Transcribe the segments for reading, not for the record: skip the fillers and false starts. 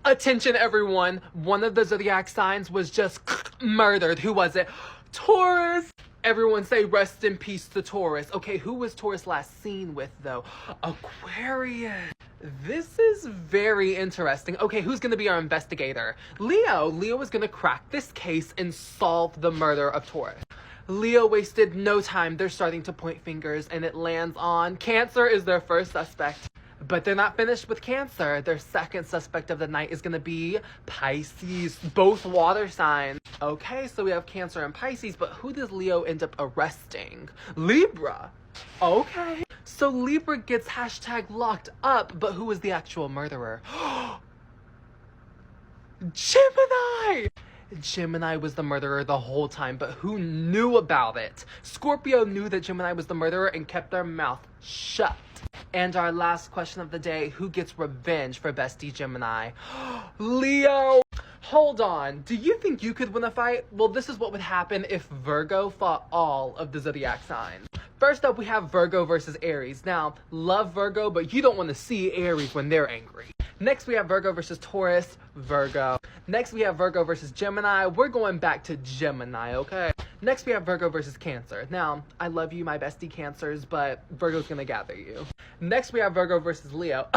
Attention everyone, one of the zodiac signs was just murdered. Who was it? Taurus! Everyone say rest in peace to Taurus. Okay, who was Taurus last seen with though? Aquarius. This is very interesting. Okay, who's gonna be our investigator? Leo. Leo is gonna crack this case and solve the murder of Taurus. Leo wasted no time. They're starting to point fingers and it lands on Cancer is their first suspect. But they're not finished with Cancer. Their second suspect of the night is gonna be Pisces, both water signs. Okay, so we have Cancer and Pisces, but who does Leo end up arresting? Libra. Okay. So Libra gets hashtag locked up, but who is the actual murderer? Gemini! Gemini was the murderer the whole time, but who knew about it? Scorpio knew that Gemini was the murderer and kept their mouth shut. And our last question of the day, who gets revenge for bestie Gemini? Leo! Hold on, do you think you could win a fight? Well, this is what would happen if Virgo fought all of the zodiac signs. First up, we have Virgo versus Aries. Now, love Virgo, but you don't want to see Aries when they're angry. Next, we have Virgo versus Taurus, Virgo. Next, we have Virgo versus Gemini. We're going back to Gemini, okay? Next, we have Virgo versus Cancer. Now, I love you, my bestie Cancers, but Virgo's gonna gather you. Next, we have Virgo versus Leo.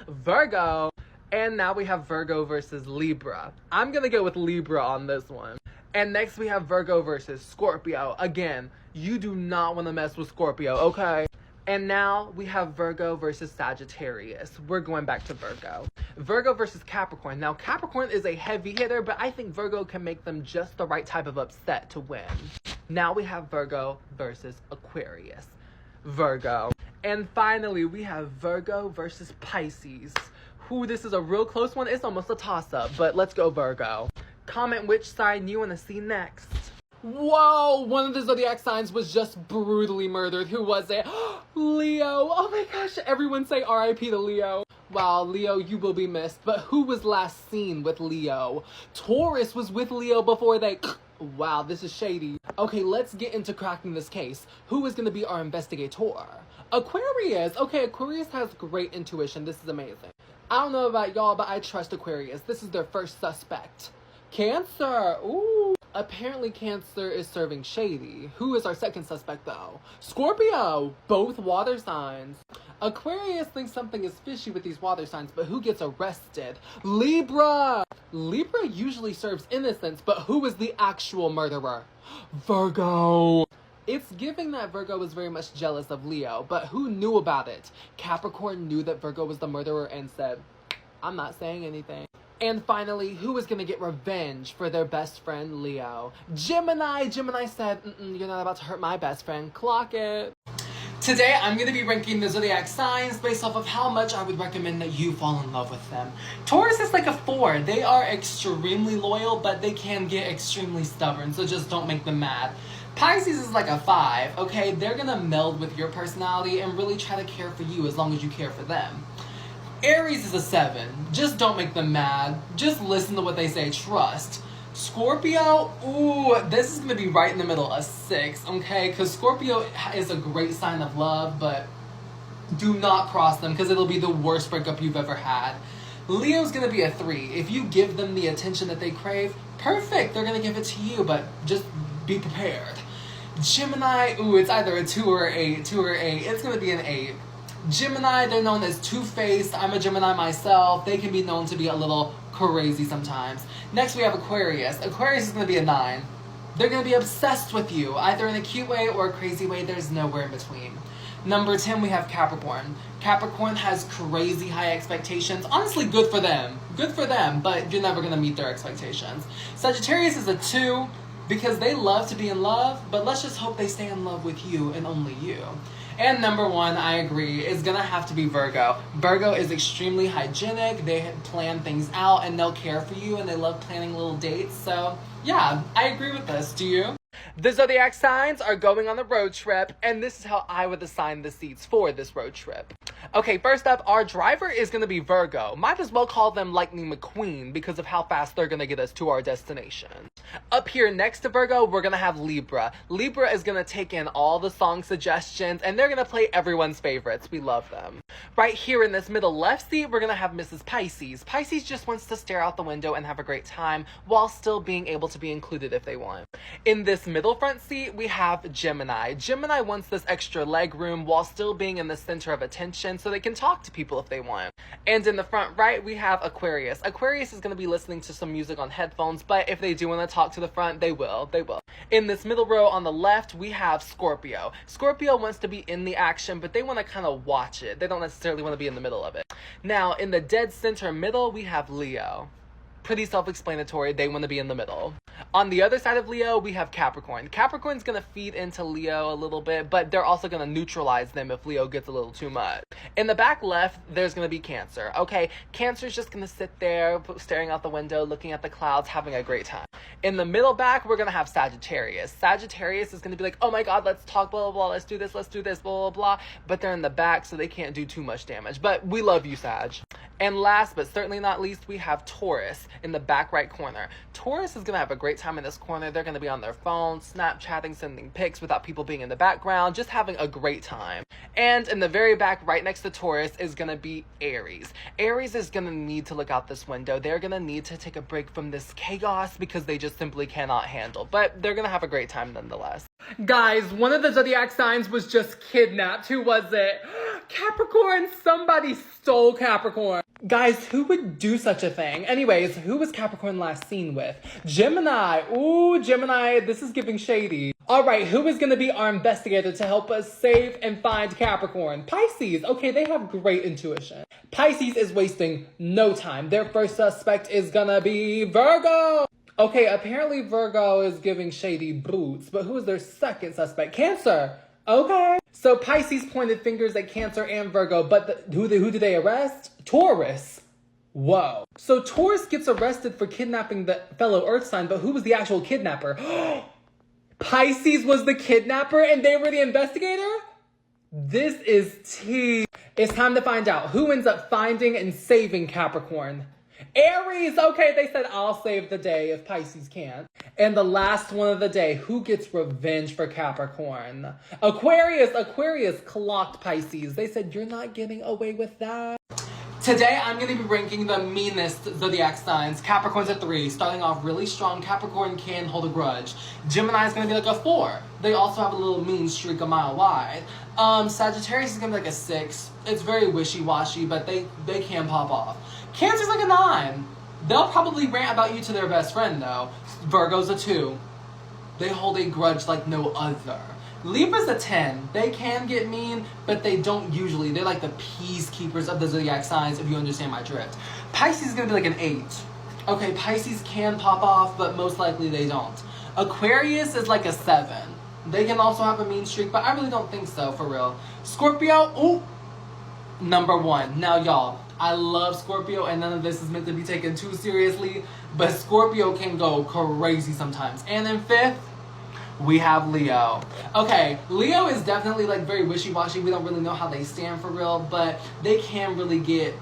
Virgo. And now we have Virgo versus Libra. I'm gonna go with Libra on this one. And next, we have Virgo versus Scorpio. Again, you do not want to mess with Scorpio, okay? And now we have Virgo versus Sagittarius. We're going back to Virgo. Virgo versus Capricorn. Now, Capricorn is a heavy hitter, but I think Virgo can make them just the right type of upset to win. Now we have Virgo versus Aquarius. Virgo. And finally, we have Virgo versus Pisces. Ooh, this is a real close one. It's almost a toss-up, but let's go Virgo. Comment which sign you want to see next. Whoa, one of the zodiac signs was just brutally murdered. Who was it? Leo. Oh my gosh, everyone say RIP to Leo. Wow, Leo, you will be missed. But who was last seen with Leo? Taurus was with Leo before they... Wow, this is shady. Okay, let's get into cracking this case. Who is going to be our investigator? Aquarius. Okay, Aquarius has great intuition. This is amazing. I don't know about y'all, but I trust Aquarius. This is their first suspect. Cancer. Ooh. Apparently Cancer is serving shady. Who is our second suspect though? Scorpio. Both water signs. Aquarius thinks something is fishy with these water signs, but who gets arrested? Libra. Libra usually serves innocence, but who is the actual murderer? Virgo. It's giving that Virgo was very much jealous of Leo, but who knew about it? Capricorn knew that Virgo was the murderer and said, I'm not saying anything. And finally, who is going to get revenge for their best friend, Leo? Gemini. Gemini said, you're not about to hurt my best friend. Clock it. Today, I'm going to be ranking the zodiac signs based off of how much I would recommend that you fall in love with them. Taurus is like a 4. They are extremely loyal, but they can get extremely stubborn, so just don't make them mad. Pisces is like a 5, okay? They're going to meld with your personality and really try to care for you as long as you care for them. Aries is a 7. Just don't make them mad. Just listen to what they say. Trust. Scorpio, ooh, this is going to be right in the middle, a 6, okay? Because Scorpio is a great sign of love, but do not cross them because it'll be the worst breakup you've ever had. Leo's going to be a 3. If you give them the attention that they crave, perfect. They're going to give it to you, but just be prepared. Gemini, ooh, it's either a 2 or 8. 2 or 8. It's going to be an 8. Gemini, they're known as two-faced. I'm a Gemini myself. They can be known to be a little crazy sometimes. Next, we have Aquarius. Aquarius is going to be a 9. They're going to be obsessed with you, either in a cute way or a crazy way. There's nowhere in between. Number 10, we have Capricorn. Capricorn has crazy high expectations. Honestly, good for them. Good for them, but you're never going to meet their expectations. Sagittarius is a 2 because they love to be in love, but let's just hope they stay in love with you and only you. And number 1, I agree, is gonna have to be Virgo. Virgo is extremely hygienic. They plan things out and they'll care for you and they love planning little dates. So yeah, I agree with this. Do you? The Zodiac signs are going on a road trip, and this is how I would assign the seats for this road trip. Okay, first up, our driver is going to be Virgo. Might as well call them Lightning McQueen because of how fast they're going to get us to our destination. Up here next to Virgo, we're going to have Libra. Libra is going to take in all the song suggestions, and they're going to play everyone's favorites. We love them. Right here in this middle left seat, we're going to have Mrs. Pisces. Pisces just wants to stare out the window and have a great time while still being able to be included if they want. In this middle front seat, we have Gemini. Gemini wants this extra leg room while still being in the center of attention so they can talk to people if they want. And in the front right, we have Aquarius. Aquarius is going to be listening to some music on headphones, but if they do want to talk to the front, they will. In this middle row on the left, we have Scorpio. Scorpio wants to be in the action, but they want to kind of watch it. They don't necessarily want to be in the middle of it. Now, in the dead center middle, we have Leo. Pretty self-explanatory. They want to be in the middle. On the other side of Leo, we have Capricorn. Capricorn's going to feed into Leo a little bit, but they're also going to neutralize them if Leo gets a little too much. In the back left, there's going to be Cancer. Okay, Cancer's just going to sit there, staring out the window, looking at the clouds, having a great time. In the middle back, we're going to have Sagittarius. Sagittarius is going to be like, oh my god, let's talk, blah, blah, blah, let's do this, blah, blah, blah. But they're in the back, so they can't do too much damage. But we love you, Sag. And last, but certainly not least, we have Taurus in the back right corner. Taurus is going to have a great time in this corner. They're going to be on their phone, Snapchatting, sending pics without people being in the background, just having a great time. And in the very back, right next to Taurus, is going to be Aries. Aries is going to need to look out this window. They're going to need to take a break from this chaos because they just simply cannot handle. But they're going to have a great time nonetheless. Guys, one of the Zodiac signs was just kidnapped. Who was it? Capricorn. Somebody stole Capricorn. Guys, who would do such a thing? Anyways, who was Capricorn last seen with? Gemini. Ooh, Gemini, this is giving shady. All right, who is going to be our investigator to help us save and find Capricorn? Pisces. Okay, they have great intuition. Pisces is wasting no time. Their first suspect is going to be Virgo. Okay, apparently Virgo is giving shady boots, but who is their second suspect? Cancer. Okay. So Pisces pointed fingers at Cancer and Virgo, but who did they arrest? Taurus. Whoa. So Taurus gets arrested for kidnapping the fellow Earth sign, but who was the actual kidnapper? Pisces was the kidnapper and they were the investigator? This is tea. It's time to find out who ends up finding and saving Capricorn. Aries, okay, they said I'll save the day if Pisces can't. And the last one of the day, who gets revenge for Capricorn? Aquarius clocked Pisces. They said you're not getting away with that. Today, I'm going to be ranking the meanest Zodiac signs. Capricorn's a 3. Starting off really strong, Capricorn can hold a grudge. Gemini is going to be like a 4. They also have a little mean streak a mile wide. Sagittarius is going to be like a 6. It's very wishy-washy, but they can pop off. Cancer's like a 9. They'll probably rant about you to their best friend, though. Virgo's a 2. They hold a grudge like no other. Libra's a 10. They can get mean, but they don't usually. They're like the peacekeepers of the Zodiac signs, if you understand my drift. Pisces is going to be like an 8. Okay, Pisces can pop off, but most likely they don't. Aquarius is like a 7. They can also have a mean streak, but I really don't think so, for real. Scorpio, ooh, number 1. Now, y'all, I love Scorpio, and none of this is meant to be taken too seriously, but Scorpio can go crazy sometimes. And then 5th, we have Leo. Okay, Leo is definitely like very wishy-washy. We don't really know how they stand for real, but they can really get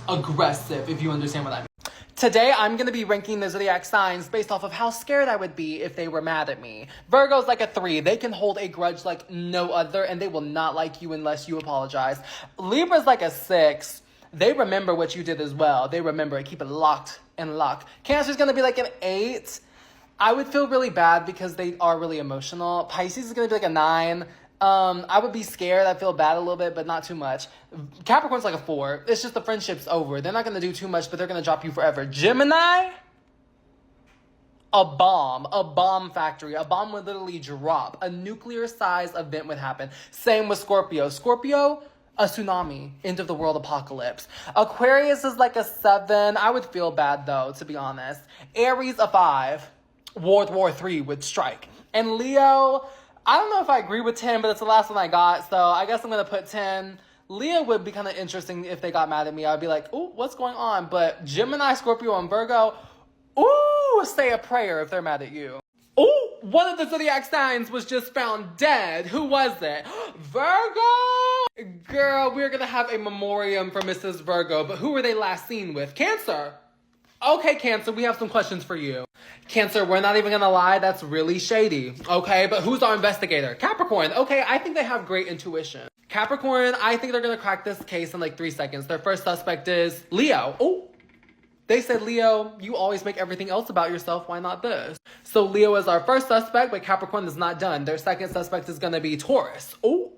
aggressive, if you understand what I mean. Today, I'm going to be ranking the Zodiac signs based off of how scared I would be if they were mad at me. Virgo's like a 3. They can hold a grudge like no other, and they will not like you unless you apologize. Libra's like a 6. They remember what you did as well. They remember it. Keep it locked and locked. Cancer's going to be like an 8. I would feel really bad because they are really emotional. Pisces is going to be like a 9. I would be scared. I feel bad a little bit, but not too much. Capricorn's like a 4. It's just the friendship's over. They're not going to do too much, but they're going to drop you forever. Gemini, a bomb factory. A bomb would literally drop. A nuclear-sized event would happen. Same with Scorpio. Scorpio, a tsunami. End of the world apocalypse. Aquarius is like a 7. I would feel bad, though, to be honest. Aries, a 5. World War III would strike. And Leo, I don't know if I agree with 10, but it's the last one I got, so I guess I'm going to put 10. Leo would be kind of interesting if they got mad at me. I'd be like, ooh, what's going on? But Gemini, Scorpio, and Virgo, ooh, say a prayer if they're mad at you. Ooh. one of the zodiac signs was just found dead. Who was it? Virgo! Girl, we're gonna have a memoriam for Mrs. Virgo, but who were they last seen with? Cancer. Okay, Cancer, we have some questions for you. Cancer, we're not even gonna lie, that's really shady. Okay, but who's our investigator? Capricorn. Okay, I think they have great intuition. Capricorn, I think they're gonna crack this case in like 3 seconds. Their first suspect is Leo. Oh, they said, Leo, you always make everything else about yourself. Why not this? So Leo is our first suspect, but Capricorn is not done. Their second suspect is gonna be Taurus. Oh,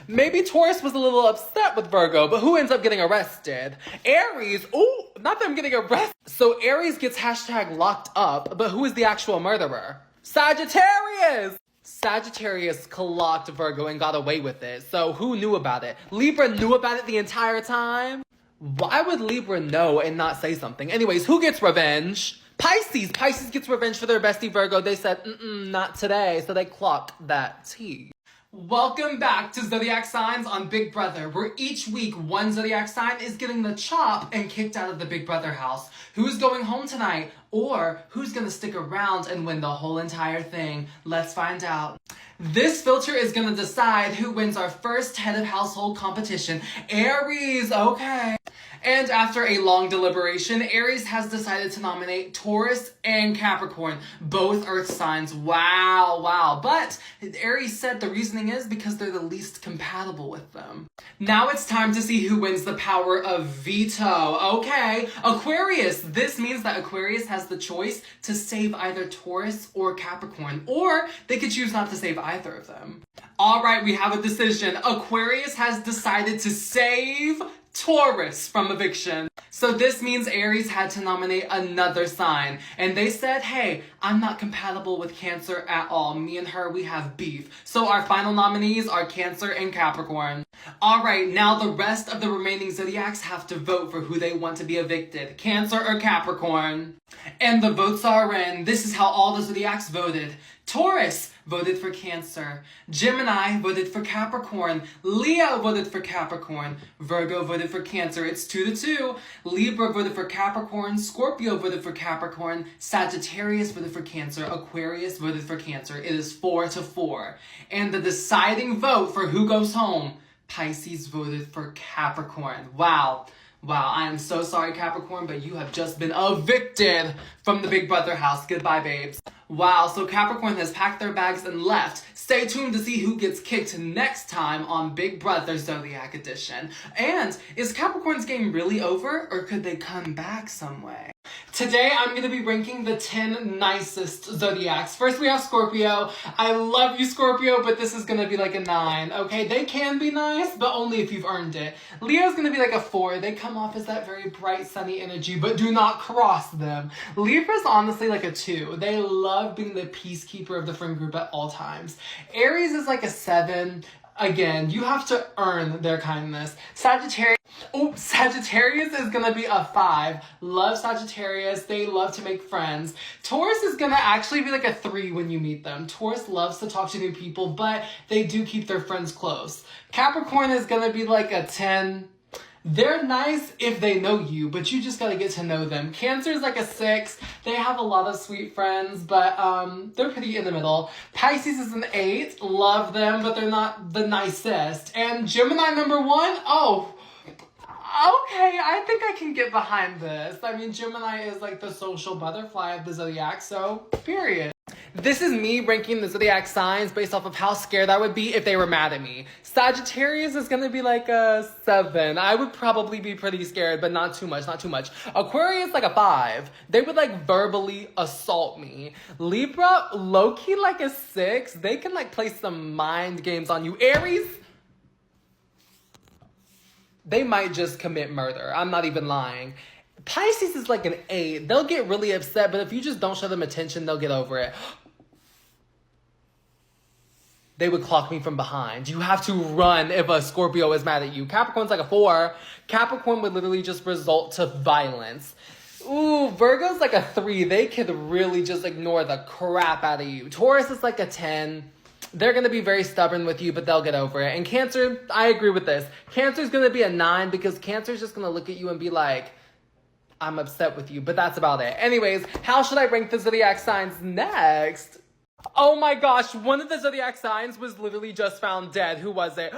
maybe Taurus was a little upset with Virgo, but who ends up getting arrested? Aries. Oh, not them getting arrested. So Aries gets hashtag locked up, but who is the actual murderer? Sagittarius. Sagittarius clocked Virgo and got away with it. So who knew about it? Libra knew about it the entire time? Why would Libra know and not say something? Anyways, who gets revenge? Pisces. Pisces gets revenge for their bestie Virgo. They said, not today. So they clocked that tea. Welcome back to Zodiac Signs on Big Brother, where each week one zodiac sign is getting the chop and kicked out of the Big Brother house. Who's going home tonight? Or who's gonna stick around and win the whole entire thing? Let's find out. This filter is gonna decide who wins our first head of household competition. Aries, okay. And after a long deliberation, Aries has decided to nominate Taurus and Capricorn, both earth signs. Wow. But Aries said the reasoning is because they're the least compatible with them. Now it's time to see who wins the power of veto. Okay, Aquarius. This means that Aquarius has the choice to save either Taurus or Capricorn, or they could choose not to save either of them. All right, we have a decision. Aquarius has decided to save Taurus from eviction. So this means Aries had to nominate another sign. And they said, hey, I'm not compatible with Cancer at all. Me and her, we have beef. So our final nominees are Cancer and Capricorn. All right, now the rest of the remaining zodiacs have to vote for who they want to be evicted, Cancer or Capricorn. And the votes are in. This is how all the zodiacs voted. Taurus voted for Cancer. Gemini voted for Capricorn. Leo voted for Capricorn. Virgo voted for Cancer. It's 2-2. Libra voted for Capricorn. Scorpio voted for Capricorn. Sagittarius voted for Cancer. Aquarius voted for Cancer. It is 4-4. And the deciding vote for who goes home, Pisces voted for Capricorn. Wow, I am so sorry, Capricorn, but you have just been evicted from the Big Brother house. Goodbye, babes. Wow, so Capricorn has packed their bags and left. Stay tuned to see who gets kicked next time on Big Brother Zodiac Edition. And is Capricorn's game really over, or could they come back some way? Today, I'm going to be ranking the 10 nicest zodiacs. First, we have Scorpio. I love you, Scorpio, but this is going to be like a 9, okay? They can be nice, but only if you've earned it. Leo's going to be like a 4. They come off as that very bright, sunny energy, but do not cross them. Libra's honestly like a 2. They love being the peacekeeper of the friend group at all times. Aries is like a 7. Again, you have to earn their kindness. Sagittarius is gonna be a 5. Love Sagittarius. They love to make friends. Taurus is gonna actually be like a 3 when you meet them. Taurus loves to talk to new people, but they do keep their friends close. Capricorn is gonna be like a 10. They're nice if they know you, but you just gotta get to know them. Cancer is like a 6. They have a lot of sweet friends, but they're pretty in the middle. Pisces is an 8. Love them, but they're not the nicest. And Gemini number 1, oh, okay, I think I can get behind this. I mean, Gemini is like the social butterfly of the zodiac, so period. This is me ranking the zodiac signs based off of how scared I would be if they were mad at me. Sagittarius is gonna be like a 7. I would probably be pretty scared, but not too much. Aquarius, like a 5. They would like verbally assault me. Libra, low-key like a 6. They can like play some mind games on you. Aries, they might just commit murder. I'm not even lying. Pisces is like an 8. They'll get really upset, but if you just don't show them attention, they'll get over it. They would clock me from behind. You have to run if a Scorpio is mad at you. Capricorn's like a 4. Capricorn would literally just result to violence. Ooh, Virgo's like a 3. They could really just ignore the crap out of you. Taurus is like a 10. They're going to be very stubborn with you, but they'll get over it. And Cancer, I agree with this. Cancer's going to be a 9 because Cancer's just going to look at you and be like, I'm upset with you, but that's about it. Anyways, how should I rank the zodiac signs next? Oh my gosh, one of the zodiac signs was literally just found dead. Who was it?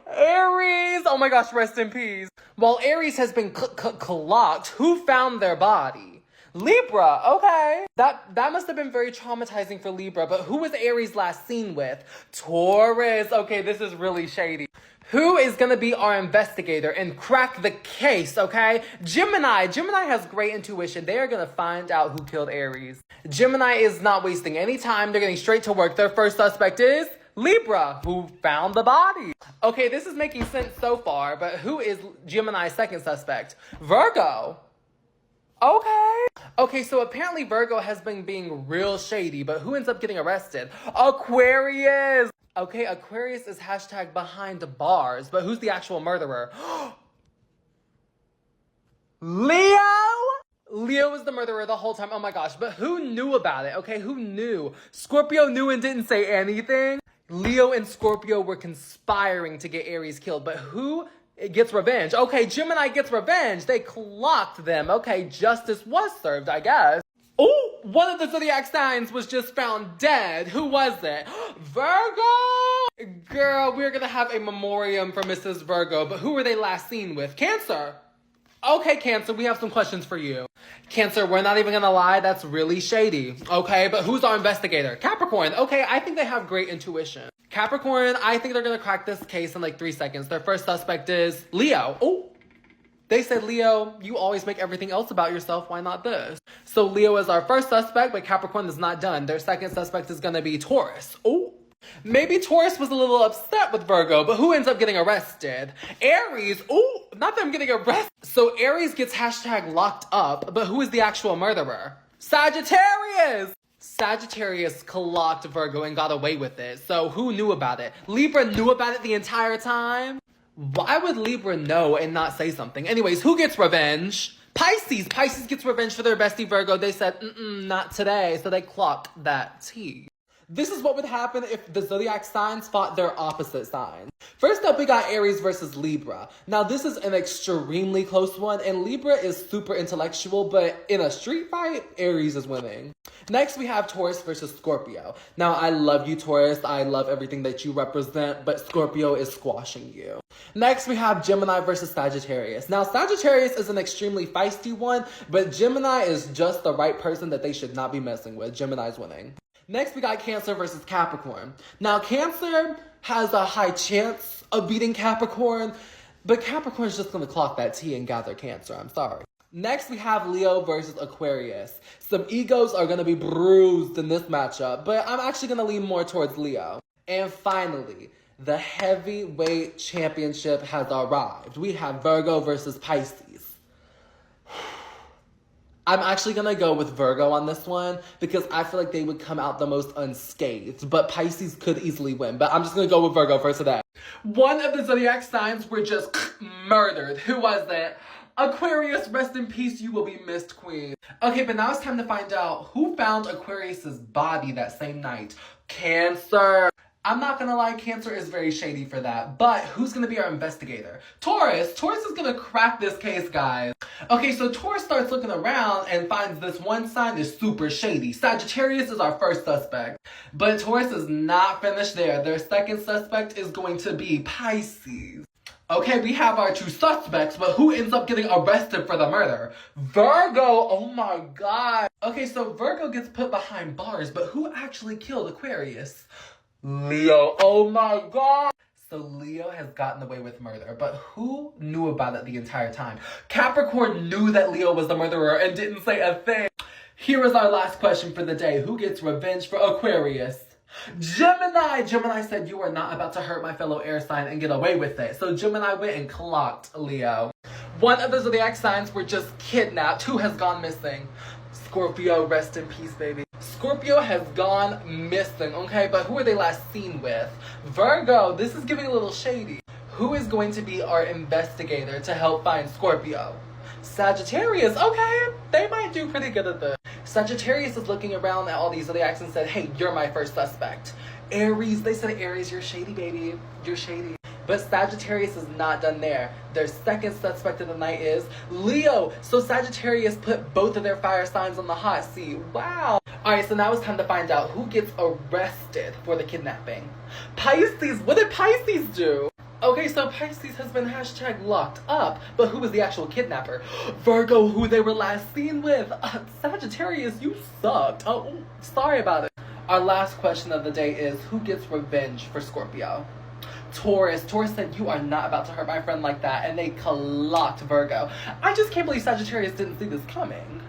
Aries! Oh my gosh, rest in peace. While Aries has been clocked, who found their body? Libra, okay. That must have been very traumatizing for Libra, but who was Aries last seen with? Taurus. Okay, this is really shady. Who is gonna be our investigator and crack the case, okay? Gemini. Gemini has great intuition. They are gonna find out who killed Aries. Gemini is not wasting any time. They're getting straight to work. Their first suspect is Libra, who found the body. Okay, this is making sense so far, but who is Gemini's second suspect? Virgo. Okay, so apparently Virgo has been being real shady, but who ends up getting arrested? Aquarius. Okay, Aquarius is hashtag behind the bars, but who's the actual murderer? Leo? Leo was the murderer the whole time. Oh my gosh, but who knew about it? Okay, who knew? Scorpio knew and didn't say anything. Leo and Scorpio were conspiring to get Aries killed, but who gets revenge? Okay, Gemini gets revenge. They clocked them. Okay, justice was served, I guess. Oh, one of the zodiac signs was just found dead. Who was it? Virgo! Girl, we're gonna have a memoriam for Mrs. Virgo, but who were they last seen with? Cancer. Okay, Cancer, we have some questions for you. Cancer, we're not even gonna lie, that's really shady. Okay, but who's our investigator? Capricorn. Okay, I think they have great intuition. Capricorn, I think they're gonna crack this case in like 3 seconds. Their first suspect is Leo. Oh, they said, Leo, you always make everything else about yourself. Why not this? So Leo is our first suspect, but Capricorn is not done. Their second suspect is gonna be Taurus. Oh, maybe Taurus was a little upset with Virgo, but who ends up getting arrested? Aries. Oh, not them getting arrested. So Aries gets hashtag locked up, but who is the actual murderer? Sagittarius. Sagittarius clocked Virgo and got away with it. So who knew about it? Libra knew about it the entire time? Why would Libra know and not say something? Anyways, who gets revenge? Pisces. Pisces gets revenge for their bestie Virgo. They said, not today. So they clocked that tea. This is what would happen if the zodiac signs fought their opposite signs. First up, we got Aries versus Libra. Now, this is an extremely close one, and Libra is super intellectual, but in a street fight, Aries is winning. Next, we have Taurus versus Scorpio. Now, I love you, Taurus. I love everything that you represent, but Scorpio is squashing you. Next, we have Gemini versus Sagittarius. Now, Sagittarius is an extremely feisty one, but Gemini is just the right person that they should not be messing with. Gemini's winning. Next, we got Cancer versus Capricorn. Now, Cancer has a high chance of beating Capricorn, but Capricorn's just gonna clock that tea and gather Cancer. I'm sorry. Next, we have Leo versus Aquarius. Some egos are gonna be bruised in this matchup, but I'm actually gonna lean more towards Leo. And finally, the heavyweight championship has arrived. We have Virgo versus Pisces. I'm actually gonna go with Virgo on this one because I feel like they would come out the most unscathed, but Pisces could easily win. But I'm just gonna go with Virgo for today. One of the zodiac signs were just murdered. Who was it? Aquarius, rest in peace, you will be missed, queen. Okay, but now it's time to find out who found Aquarius's body that same night. Cancer. I'm not gonna lie, Cancer is very shady for that, but who's gonna be our investigator? Taurus. Taurus is gonna crack this case, guys. Okay, so Taurus starts looking around and finds this one sign is super shady. Sagittarius is our first suspect, but Taurus is not finished there. Their second suspect is going to be Pisces. Okay, we have our 2 suspects, but who ends up getting arrested for the murder? Virgo, oh my god. Okay, so Virgo gets put behind bars, but who actually killed Aquarius? Leo, oh my god. So Leo has gotten away with murder, but who knew about it the entire time? Capricorn knew that Leo was the murderer and didn't say a thing. Here is our last question for the day. Who gets revenge for Aquarius? Gemini. Gemini said, you are not about to hurt my fellow air sign and get away with it. So Gemini went and clocked Leo. One of the zodiac signs were just kidnapped. Who has gone missing? Scorpio, rest in peace, baby. Scorpio has gone missing, okay? But who are they last seen with? Virgo, this is getting a little shady. Who is going to be our investigator to help find Scorpio? Sagittarius, okay, they might do pretty good at this. Sagittarius is looking around at all these zodiacs and said, hey, you're my first suspect. Aries, they said, Aries, you're shady, baby. You're shady. But Sagittarius is not done there. Their second suspect of the night is Leo. So Sagittarius put both of their fire signs on the hot seat. Wow. Alright, so now it's time to find out who gets arrested for the kidnapping. Pisces, what did Pisces do? Okay, so Pisces has been hashtag locked up, but who was the actual kidnapper? Virgo, who they were last seen with. Sagittarius, you sucked. Oh, sorry about it. Our last question of the day is, who gets revenge for Scorpio? Taurus said, you are not about to hurt my friend like that, and they clocked Virgo. I just can't believe Sagittarius didn't see this coming.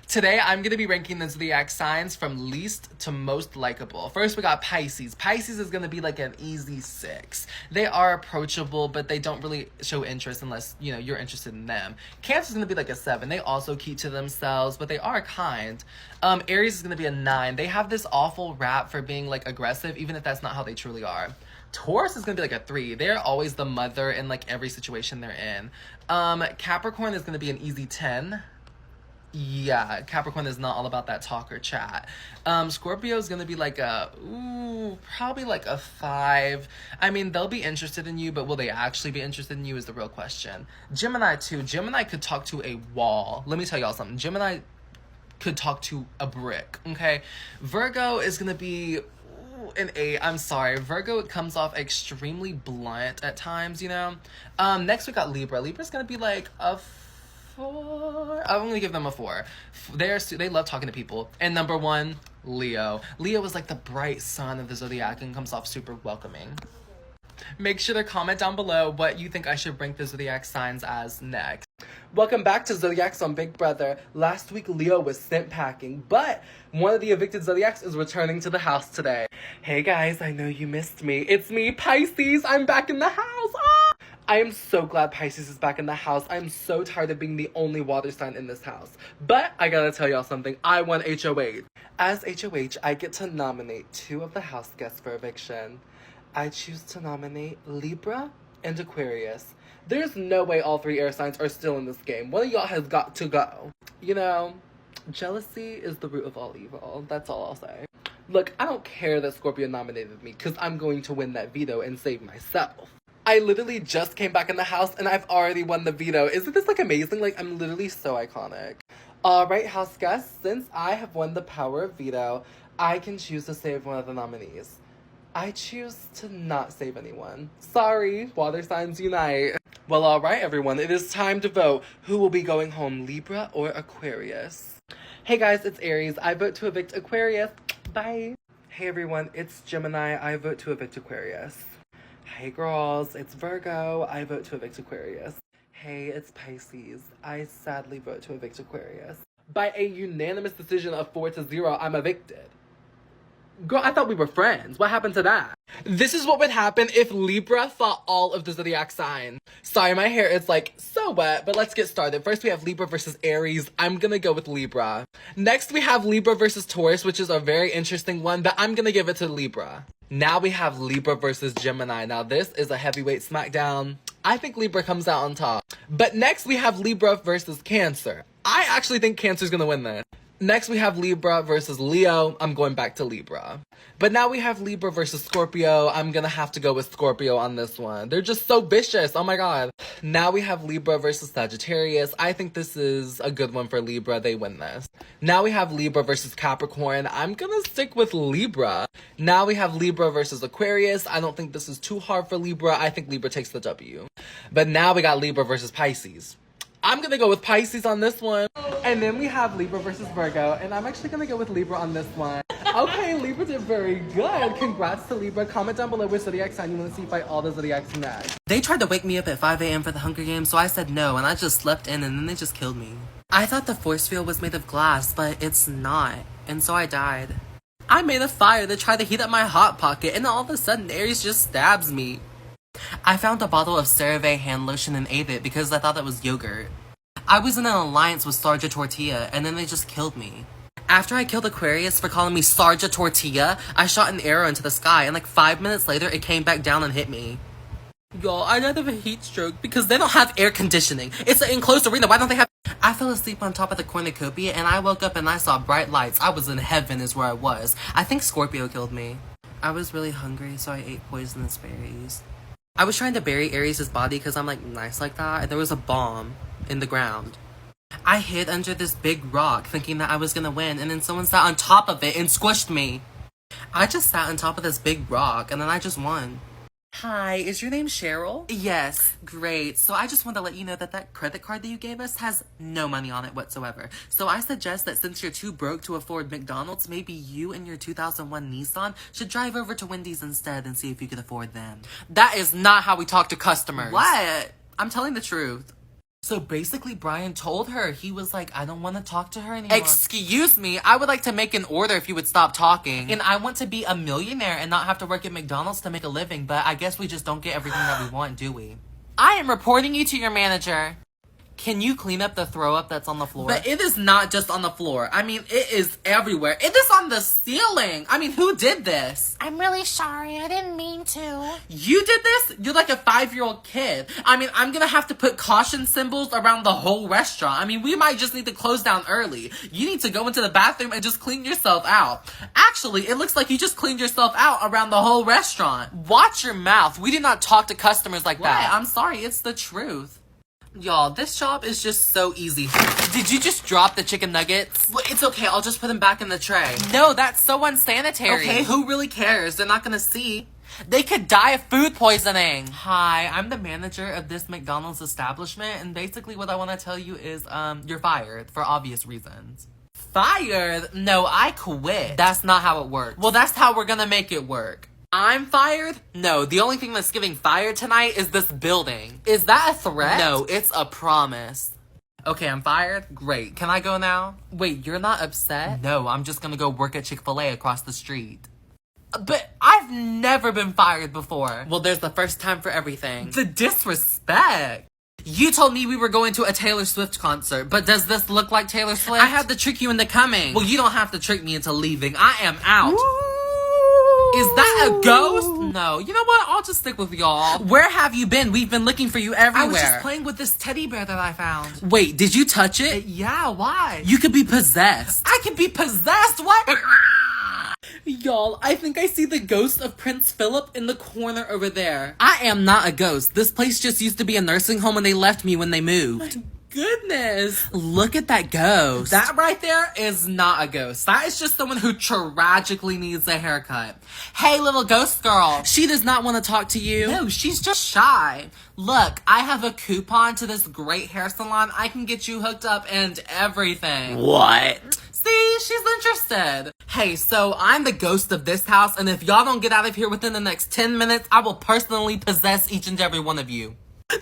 Today, I'm going to be ranking the zodiac signs from least to most likable. First, we got Pisces. Pisces is going to be like an easy 6. They are approachable, but they don't really show interest unless, you know, you're interested in them. Cancer is going to be like a 7. They also keep to themselves, but they are kind. Aries is going to be a 9. They have this awful rap for being like aggressive, even if that's not how they truly are. Taurus is going to be like a 3. They're always the mother in like every situation they're in. Capricorn is going to be an easy 10. Yeah, Capricorn is not all about that talk or chat. Scorpio is gonna be like probably like a 5. I mean, they'll be interested in you, but will they actually be interested in you is the real question. Gemini too. Gemini could talk to a wall. Let me tell y'all something. Gemini could talk to a brick, okay? Virgo is gonna be an 8. I'm sorry. Virgo comes off extremely blunt at times, you know? Next we got Libra. Libra's gonna be like a 4. I'm gonna give them a 4. They love talking to people. And number 1, Leo. Leo is like the bright sun of the zodiac and comes off super welcoming. Make sure to comment down below what you think I should rank the zodiac signs as next. Welcome back to Zodiacs on Big Brother. Last week, Leo was sent packing, but one of the evicted Zodiacs is returning to the house today. Hey guys, I know you missed me. It's me, Pisces. I'm back in the house. Ah! I am so glad Pisces is back in the house. I'm so tired of being the only water sign in this house. But I gotta tell y'all something. I won HOH. As HOH, I get to nominate 2 of the house guests for eviction. I choose to nominate Libra and Aquarius. There's no way all 3 air signs are still in this game. One of y'all has got to go. You know, jealousy is the root of all evil. That's all I'll say. Look, I don't care that Scorpio nominated me because I'm going to win that veto and save myself. I literally just came back in the house and I've already won the veto. Isn't this like amazing? Like, I'm literally so iconic. Alright, house guests, since I have won the power of veto, I can choose to save one of the nominees. I choose to not save anyone. Sorry, water signs unite. Well, alright everyone, it is time to vote. Who will be going home, Libra or Aquarius? Hey guys, it's Aries. I vote to evict Aquarius. Bye. Hey everyone, it's Gemini. I vote to evict Aquarius. Hey girls, it's Virgo. I vote to evict Aquarius. Hey, it's Pisces. I sadly vote to evict Aquarius. By a unanimous decision of 4-0, I'm evicted. Girl, I thought we were friends. What happened to that? This is what would happen if Libra fought all of the zodiac signs. Sorry, my hair is like so wet, but let's get started. First, we have Libra versus Aries. I'm gonna go with Libra. Next, we have Libra versus Taurus, which is a very interesting one, but I'm gonna give it to Libra. Now we have Libra versus Gemini. Now this is a heavyweight smackdown. I think Libra comes out on top. But next, we have Libra versus Cancer. I actually think Cancer's gonna win this. Next, we have Libra versus Leo. I'm going back to Libra. But now we have Libra versus Scorpio. I'm gonna have to go with Scorpio on this one. They're just so vicious. Oh my god. Now we have Libra versus Sagittarius. I think this is a good one for Libra. They win this. Now we have Libra versus Capricorn. I'm gonna stick with Libra. Now we have Libra versus Aquarius. I don't think this is too hard for Libra. I think Libra takes the W. But now we got Libra versus Pisces. I'm gonna go with Pisces on this one. And then we have Libra versus Virgo, and I'm actually gonna go with Libra on this one. Okay, Libra did very good. Congrats to Libra. Comment down below which zodiac sign you want to see fight all the zodiacs next. They tried to wake me up at 5 a.m. for the Hunger Games, so I said no, and I just slept in, and then they just killed me. I thought the force field was made of glass, but it's not, and so I died. I made a fire to try to heat up my Hot Pocket, and all of a sudden Aries just stabs me. I found a bottle of CeraVe hand lotion and ate it because I thought it was yogurt. I was in an alliance with Sarja Tortilla, and then they just killed me. After I killed Aquarius for calling me Sarja Tortilla, I shot an arrow into the sky, and like 5 minutes later, it came back down and hit me. Y'all, I died of a heat stroke because they don't have air conditioning. It's an enclosed arena, why don't they have— I fell asleep on top of the cornucopia, and I woke up and I saw bright lights. I was in heaven is where I was. I think Scorpio killed me. I was really hungry, so I ate poisonous berries. I was trying to bury Aries' body because I'm like nice like that, and there was a bomb in the ground. I hid under this big rock thinking that I was gonna win, and then someone sat on top of it and squished me. I just sat on top of this big rock, and then I just won. Hi, is your name Cheryl? Yes, great. So I just wanted to let you know that that credit card that you gave us has no money on it whatsoever. So I suggest that since you're too broke to afford McDonald's, maybe you and your 2001 Nissan should drive over to Wendy's instead and see if you could afford them. That is not how we talk to customers. What? I'm telling the truth. So basically, Brian told her, he was like, I don't want to talk to her anymore. Excuse me, I would like to make an order if you would stop talking. And I want to be a millionaire and not have to work at McDonald's to make a living, but I guess we just don't get everything that we want, do we? I am reporting you to your manager. Can you clean up the throw up that's on the floor? But it is not just on the floor. I mean, it is everywhere. It is on the ceiling. I mean, who did this? I'm really sorry. I didn't mean to. You did this? You're like a 5-year-old kid. I mean, I'm gonna have to put caution symbols around the whole restaurant. I mean, we might just need to close down early. You need to go into the bathroom and just clean yourself out. Actually, it looks like you just cleaned yourself out around the whole restaurant. Watch your mouth. We do not talk to customers like that. I'm sorry. It's the truth. Y'all, this job is just so easy. Did you just drop the chicken nuggets? Well, it's okay, I'll just put them back in the tray. No, that's so unsanitary. Okay, who really cares? They're not gonna see. They could die of food poisoning. Hi, I'm the manager of this McDonald's establishment, and basically what I want to tell you is, you're fired for obvious reasons. Fired? No, I quit. That's not how it works. Well, that's how we're gonna make it work. I'm fired? No, the only thing that's giving fire tonight is this building. Is that a threat? No, it's a promise. Okay, I'm fired? Great. Can I go now? Wait, you're not upset? No, I'm just gonna go work at Chick-fil-A across the street. But I've never been fired before. Well, there's the first time for everything. The disrespect. You told me we were going to a Taylor Swift concert, but does this look like Taylor Swift? I had to trick you into coming. Well, you don't have to trick me into leaving. I am out. Is that a ghost? No. You know what? I'll just stick with y'all. Where have you been? We've been looking for you everywhere. I was just playing with this teddy bear that I found. Wait, did you touch it? Yeah, why? You could be possessed. I could be possessed? What? Y'all, I think I see the ghost of Prince Philip in the corner over there. I am not a ghost. This place just used to be a nursing home and they left me when they moved. My goodness. Look at that ghost. That right there is not a ghost. That is just someone who tragically needs a haircut. Hey, little ghost girl. She does not want to talk to you. No, she's just shy. Look, I have a coupon to this great hair salon. I can get you hooked up and everything. What? See, she's interested. Hey, so I'm the ghost of this house, and if y'all don't get out of here within the next 10 minutes, I will personally possess each and every one of you.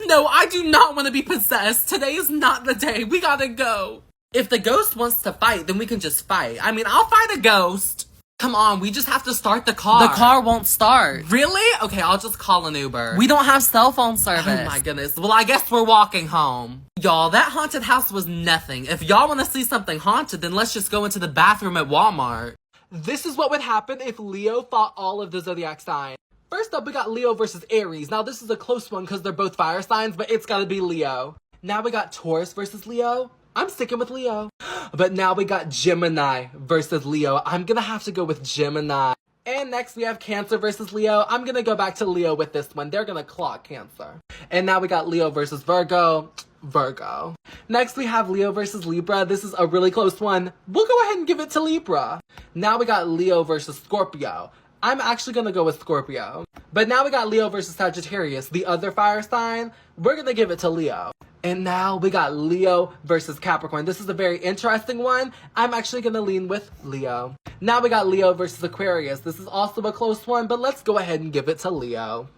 No, I do not want to be possessed. Today is not the day. We gotta go. If the ghost wants to fight, then we can just fight. I mean, I'll fight a ghost. Come on, we just have to start the car. The car won't start. Really? Okay, I'll just call an Uber. We don't have cell phone service. Oh my goodness. Well, I guess we're walking home. Y'all, that haunted house was nothing. If y'all want to see something haunted, then let's just go into the bathroom at Walmart. This is what would happen if Leo fought all of the Zodiac signs. First up, we got Leo versus Aries. Now, this is a close one because they're both fire signs, but it's gotta be Leo. Now we got Taurus versus Leo. I'm sticking with Leo. But now we got Gemini versus Leo. I'm gonna have to go with Gemini. And next we have Cancer versus Leo. I'm gonna go back to Leo with this one. They're gonna clock Cancer. And now we got Leo versus Virgo. Virgo. Next we have Leo versus Libra. This is a really close one. We'll go ahead and give it to Libra. Now we got Leo versus Scorpio. I'm actually gonna go with Scorpio. But now we got Leo versus Sagittarius, the other fire sign. We're gonna give it to Leo. And now we got Leo versus Capricorn. This is a very interesting one. I'm actually gonna lean with Leo. Now we got Leo versus Aquarius. This is also a close one, but let's go ahead and give it to Leo.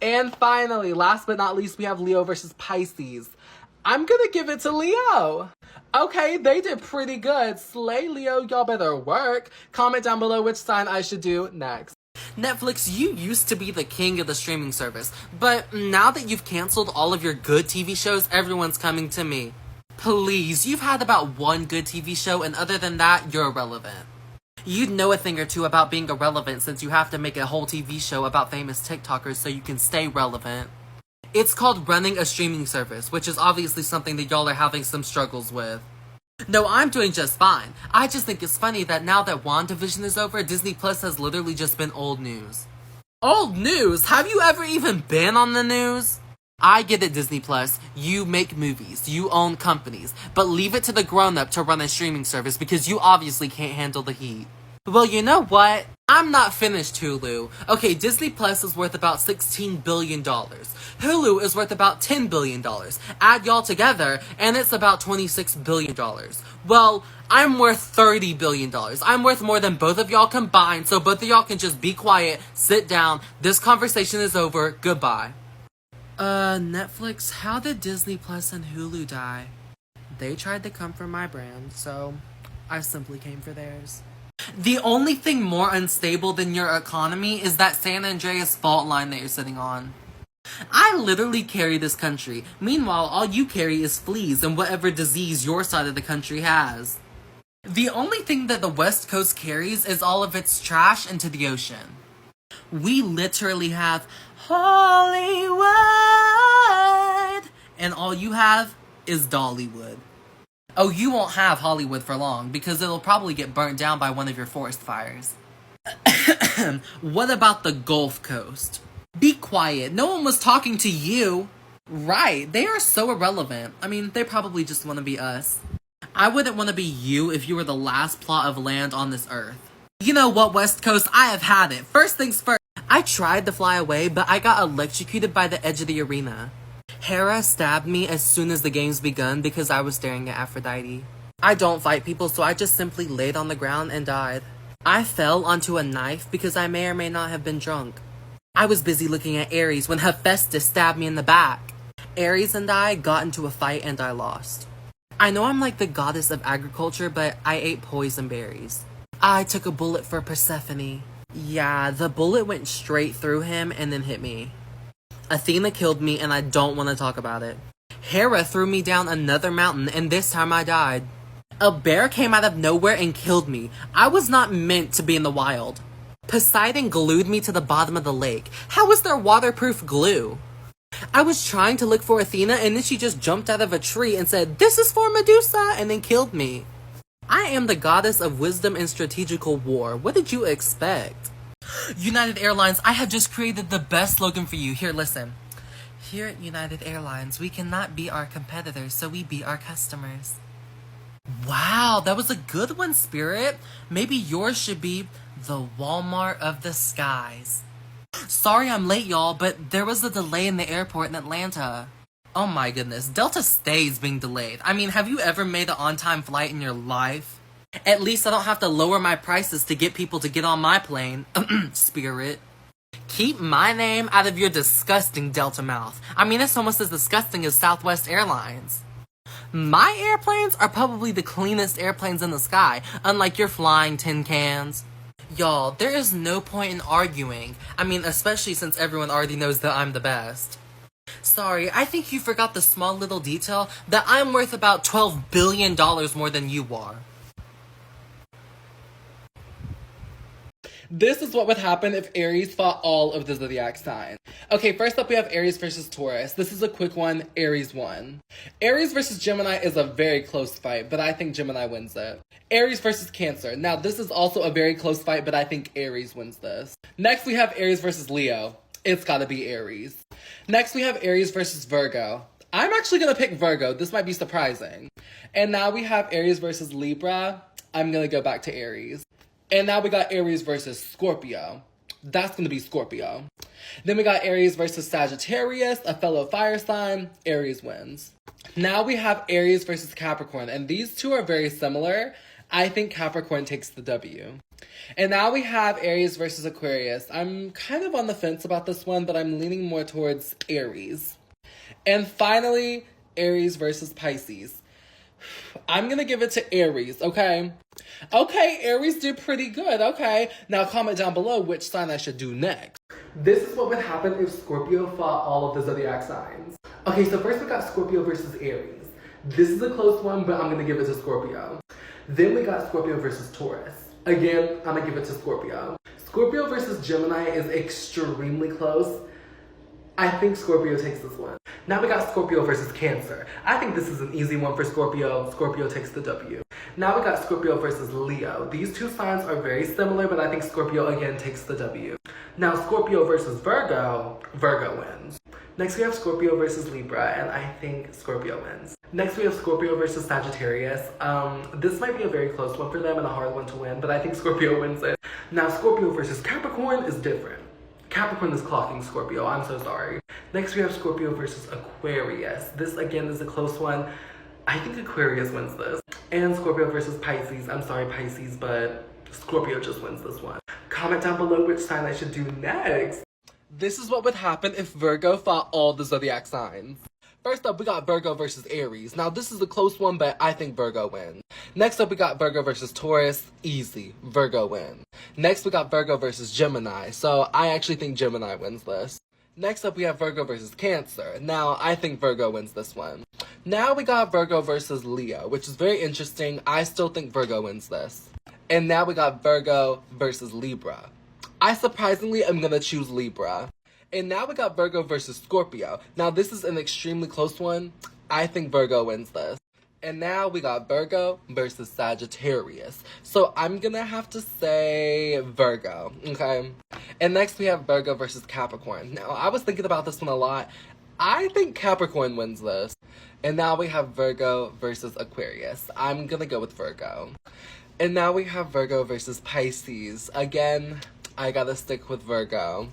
And finally, last but not least, we have Leo versus Pisces. I'm gonna give it to Leo. Okay, they did pretty good. Slay, Leo, y'all better work. Comment down below which sign I should do next. Netflix, you used to be the king of the streaming service, but now that you've canceled all of your good TV shows, everyone's coming to me. Please, you've had about one good TV show, and other than that, you're irrelevant. You'd know a thing or two about being irrelevant since you have to make a whole TV show about famous TikTokers so you can stay relevant. It's called running a streaming service, which is obviously something that y'all are having some struggles with. No, I'm doing just fine. I just think it's funny that now that WandaVision is over, Disney Plus has literally just been old news. Old news? Have you ever even been on the news? I get it, Disney Plus. You make movies. You own companies. But leave it to the grown-up to run a streaming service because you obviously can't handle the heat. Well, you know what? I'm not finished, Hulu. Okay, Disney Plus is worth about $16 billion. Hulu is worth about $10 billion. Add y'all together, and it's about $26 billion. Well, I'm worth $30 billion. I'm worth more than both of y'all combined, so both of y'all can just be quiet, sit down, this conversation is over, goodbye. Netflix, how did Disney Plus and Hulu die? They tried to come for my brand, so I simply came for theirs. The only thing more unstable than your economy is that San Andreas fault line that you're sitting on. I literally carry this country. Meanwhile, all you carry is fleas and whatever disease your side of the country has. The only thing that the West Coast carries is all of its trash into the ocean. We literally have Hollywood, and all you have is Dollywood. Oh, you won't have Hollywood for long, because it'll probably get burnt down by one of your forest fires. What about the Gulf Coast? Be quiet, no one was talking to you. Right, they are so irrelevant. I mean, they probably just want to be us. I wouldn't want to be you if you were the last plot of land on this earth. You know what, West Coast, I have had it. First things first. I tried to fly away, but I got electrocuted by the edge of the arena. Hera stabbed me as soon as the games begun because I was staring at Aphrodite. I don't fight people, so I just simply laid on the ground and died. I fell onto a knife because I may or may not have been drunk. I was busy looking at Ares when Hephaestus stabbed me in the back. Ares and I got into a fight and I lost. I know I'm like the goddess of agriculture, but I ate poison berries. I took a bullet for Persephone. Yeah, the bullet went straight through him and then hit me. Athena killed me and I don't want to talk about it. Hera threw me down another mountain and this time I died. A bear came out of nowhere and killed me. I was not meant to be in the wild. Poseidon glued me to the bottom of the lake. How was there waterproof glue? I was trying to look for Athena and then she just jumped out of a tree and said, "This is for Medusa," and then killed me. I am the goddess of wisdom and strategical war. What did you expect? United Airlines, I have just created the best slogan for you. Here, listen. Here at United Airlines, we cannot beat our competitors, so we beat our customers. Wow, that was a good one, Spirit. Maybe yours should be the Walmart of the skies. Sorry I'm late, y'all, but there was a delay in the airport in Atlanta. Oh my goodness, Delta stays being delayed. I mean, have you ever made an on-time flight in your life? At least I don't have to lower my prices to get people to get on my plane. Spirit. Keep my name out of your disgusting Delta mouth. I mean, it's almost as disgusting as Southwest Airlines. My airplanes are probably the cleanest airplanes in the sky, unlike your flying tin cans. Y'all, there is no point in arguing. I mean, especially since everyone already knows that I'm the best. Sorry, I think you forgot the small little detail that I'm worth about $12 billion more than you are. This is what would happen if Aries fought all of the zodiac signs. Okay, first up we have Aries versus Taurus. This is a quick one. Aries won. Aries versus Gemini is a very close fight, but I think Gemini wins it. Aries versus Cancer. Now, this is also a very close fight, but I think Aries wins this. Next, we have Aries versus Leo. It's gotta be Aries. Next, we have Aries versus Virgo. I'm actually gonna pick Virgo. This might be surprising. And now we have Aries versus Libra. I'm gonna go back to Aries. And now we got Aries versus Scorpio. That's going to be Scorpio. Then we got Aries versus Sagittarius, a fellow fire sign. Aries wins. Now we have Aries versus Capricorn. And these two are very similar. I think Capricorn takes the W. And now we have Aries versus Aquarius. I'm kind of on the fence about this one, but I'm leaning more towards Aries. And finally, Aries versus Pisces. I'm going to give it to Aries, okay? Okay, Aries did pretty good, okay. Now comment down below which sign I should do next. This is what would happen if Scorpio fought all of the zodiac signs. Okay, so first we got Scorpio versus Aries. This is a close one, but I'm going to give it to Scorpio. Then we got Scorpio versus Taurus. Again, I'm going to give it to Scorpio. Scorpio versus Gemini is extremely close. I think Scorpio takes this one. Now we got Scorpio versus Cancer. I think this is an easy one for Scorpio. Scorpio takes the W. Now we got Scorpio versus Leo. These two signs are very similar, but I think Scorpio again takes the W. Now Scorpio versus Virgo. Virgo wins. Next we have Scorpio versus Libra, and I think Scorpio wins. Next we have Scorpio versus Sagittarius. This might be a very close one for them and a hard one to win, but I think Scorpio wins it. Now Scorpio versus Capricorn is different. Capricorn is clocking Scorpio, I'm so sorry. Next we have Scorpio versus Aquarius. This again is a close one. I think Aquarius wins this. And Scorpio versus Pisces. I'm sorry Pisces, but Scorpio just wins this one. Comment down below which sign I should do next. This is what would happen if Virgo fought all the zodiac signs. First up, we got Virgo versus Aries. Now, this is a close one, but I think Virgo wins. Next up, we got Virgo versus Taurus. Easy. Virgo wins. Next, we got Virgo versus Gemini. So, I actually think Gemini wins this. Next up, we have Virgo versus Cancer. Now, I think Virgo wins this one. Now, we got Virgo versus Leo, which is very interesting. I still think Virgo wins this. And now we got Virgo versus Libra. I surprisingly am gonna choose Libra. And now we got Virgo versus Scorpio. Now this is an extremely close one. I think Virgo wins this. And now we got Virgo versus Sagittarius. So I'm gonna have to say Virgo, okay? And next we have Virgo versus Capricorn. Now I was thinking about this one a lot. I think Capricorn wins this. And now we have Virgo versus Aquarius. I'm gonna go with Virgo. And now we have Virgo versus Pisces. Again, I gotta stick with Virgo.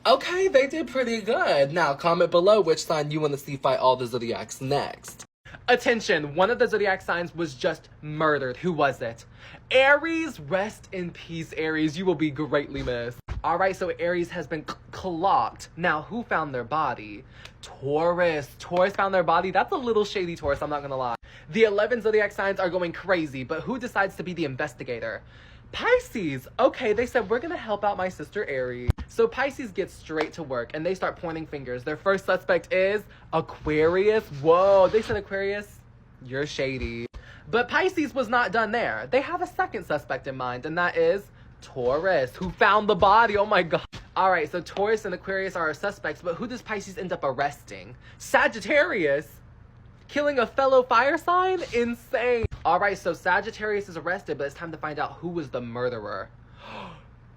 Okay, they did pretty good. Now, comment below which sign you want to see fight all the zodiacs next. Attention, one of the zodiac signs was just murdered. Who was it? Aries. Rest in peace, Aries. You will be greatly missed. Alright, so Aries has been clocked. Now, who found their body? Taurus. Taurus found their body. That's a little shady, Taurus, I'm not gonna lie. The 11 zodiac signs are going crazy, but who decides to be the investigator? Pisces. Okay, they said, we're gonna help out my sister Aries. So Pisces gets straight to work and they start pointing fingers. Their first suspect is Aquarius. Whoa, they said Aquarius, you're shady. But Pisces was not done there. They have a second suspect in mind, and that is Taurus, who found the body. Oh my god. Alright, so Taurus and Aquarius are our suspects, but who does Pisces end up arresting? Sagittarius. Killing a fellow fire sign? Insane. Alright, so Sagittarius is arrested, but it's time to find out who was the murderer.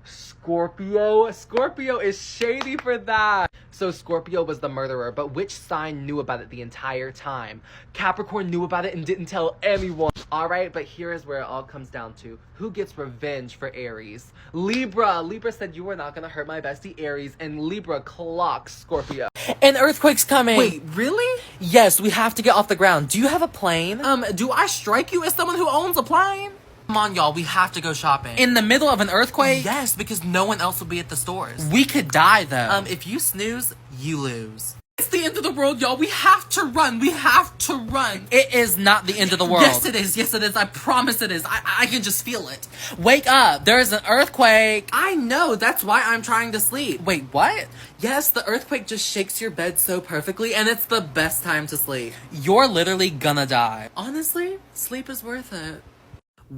Scorpio. Scorpio is shady for that. So Scorpio was the murderer, but which sign knew about it the entire time? Capricorn knew about it and didn't tell anyone. Alright, but here is where it all comes down to. Who gets revenge for Aries? Libra. Libra said, you are not gonna hurt my bestie Aries, and Libra clocks Scorpio. An earthquake's coming. Wait, really? Yes, we have to get off the ground. Do you have a plane? Do I strike you as someone who owns a plane? Come on, y'all, we have to go shopping. In the middle of an earthquake? Yes, because no one else will be at the stores. We could die, though. If you snooze, you lose. It's the end of the world, y'all. We have to run. We have to run. It is not the end of the world. Yes, it is. Yes, it is. I promise it is. I can just feel it. Wake up. There is an earthquake. I know. That's why I'm trying to sleep. Wait, what? Yes, the earthquake just shakes your bed so perfectly, and it's the best time to sleep. You're literally gonna die. Honestly, sleep is worth it.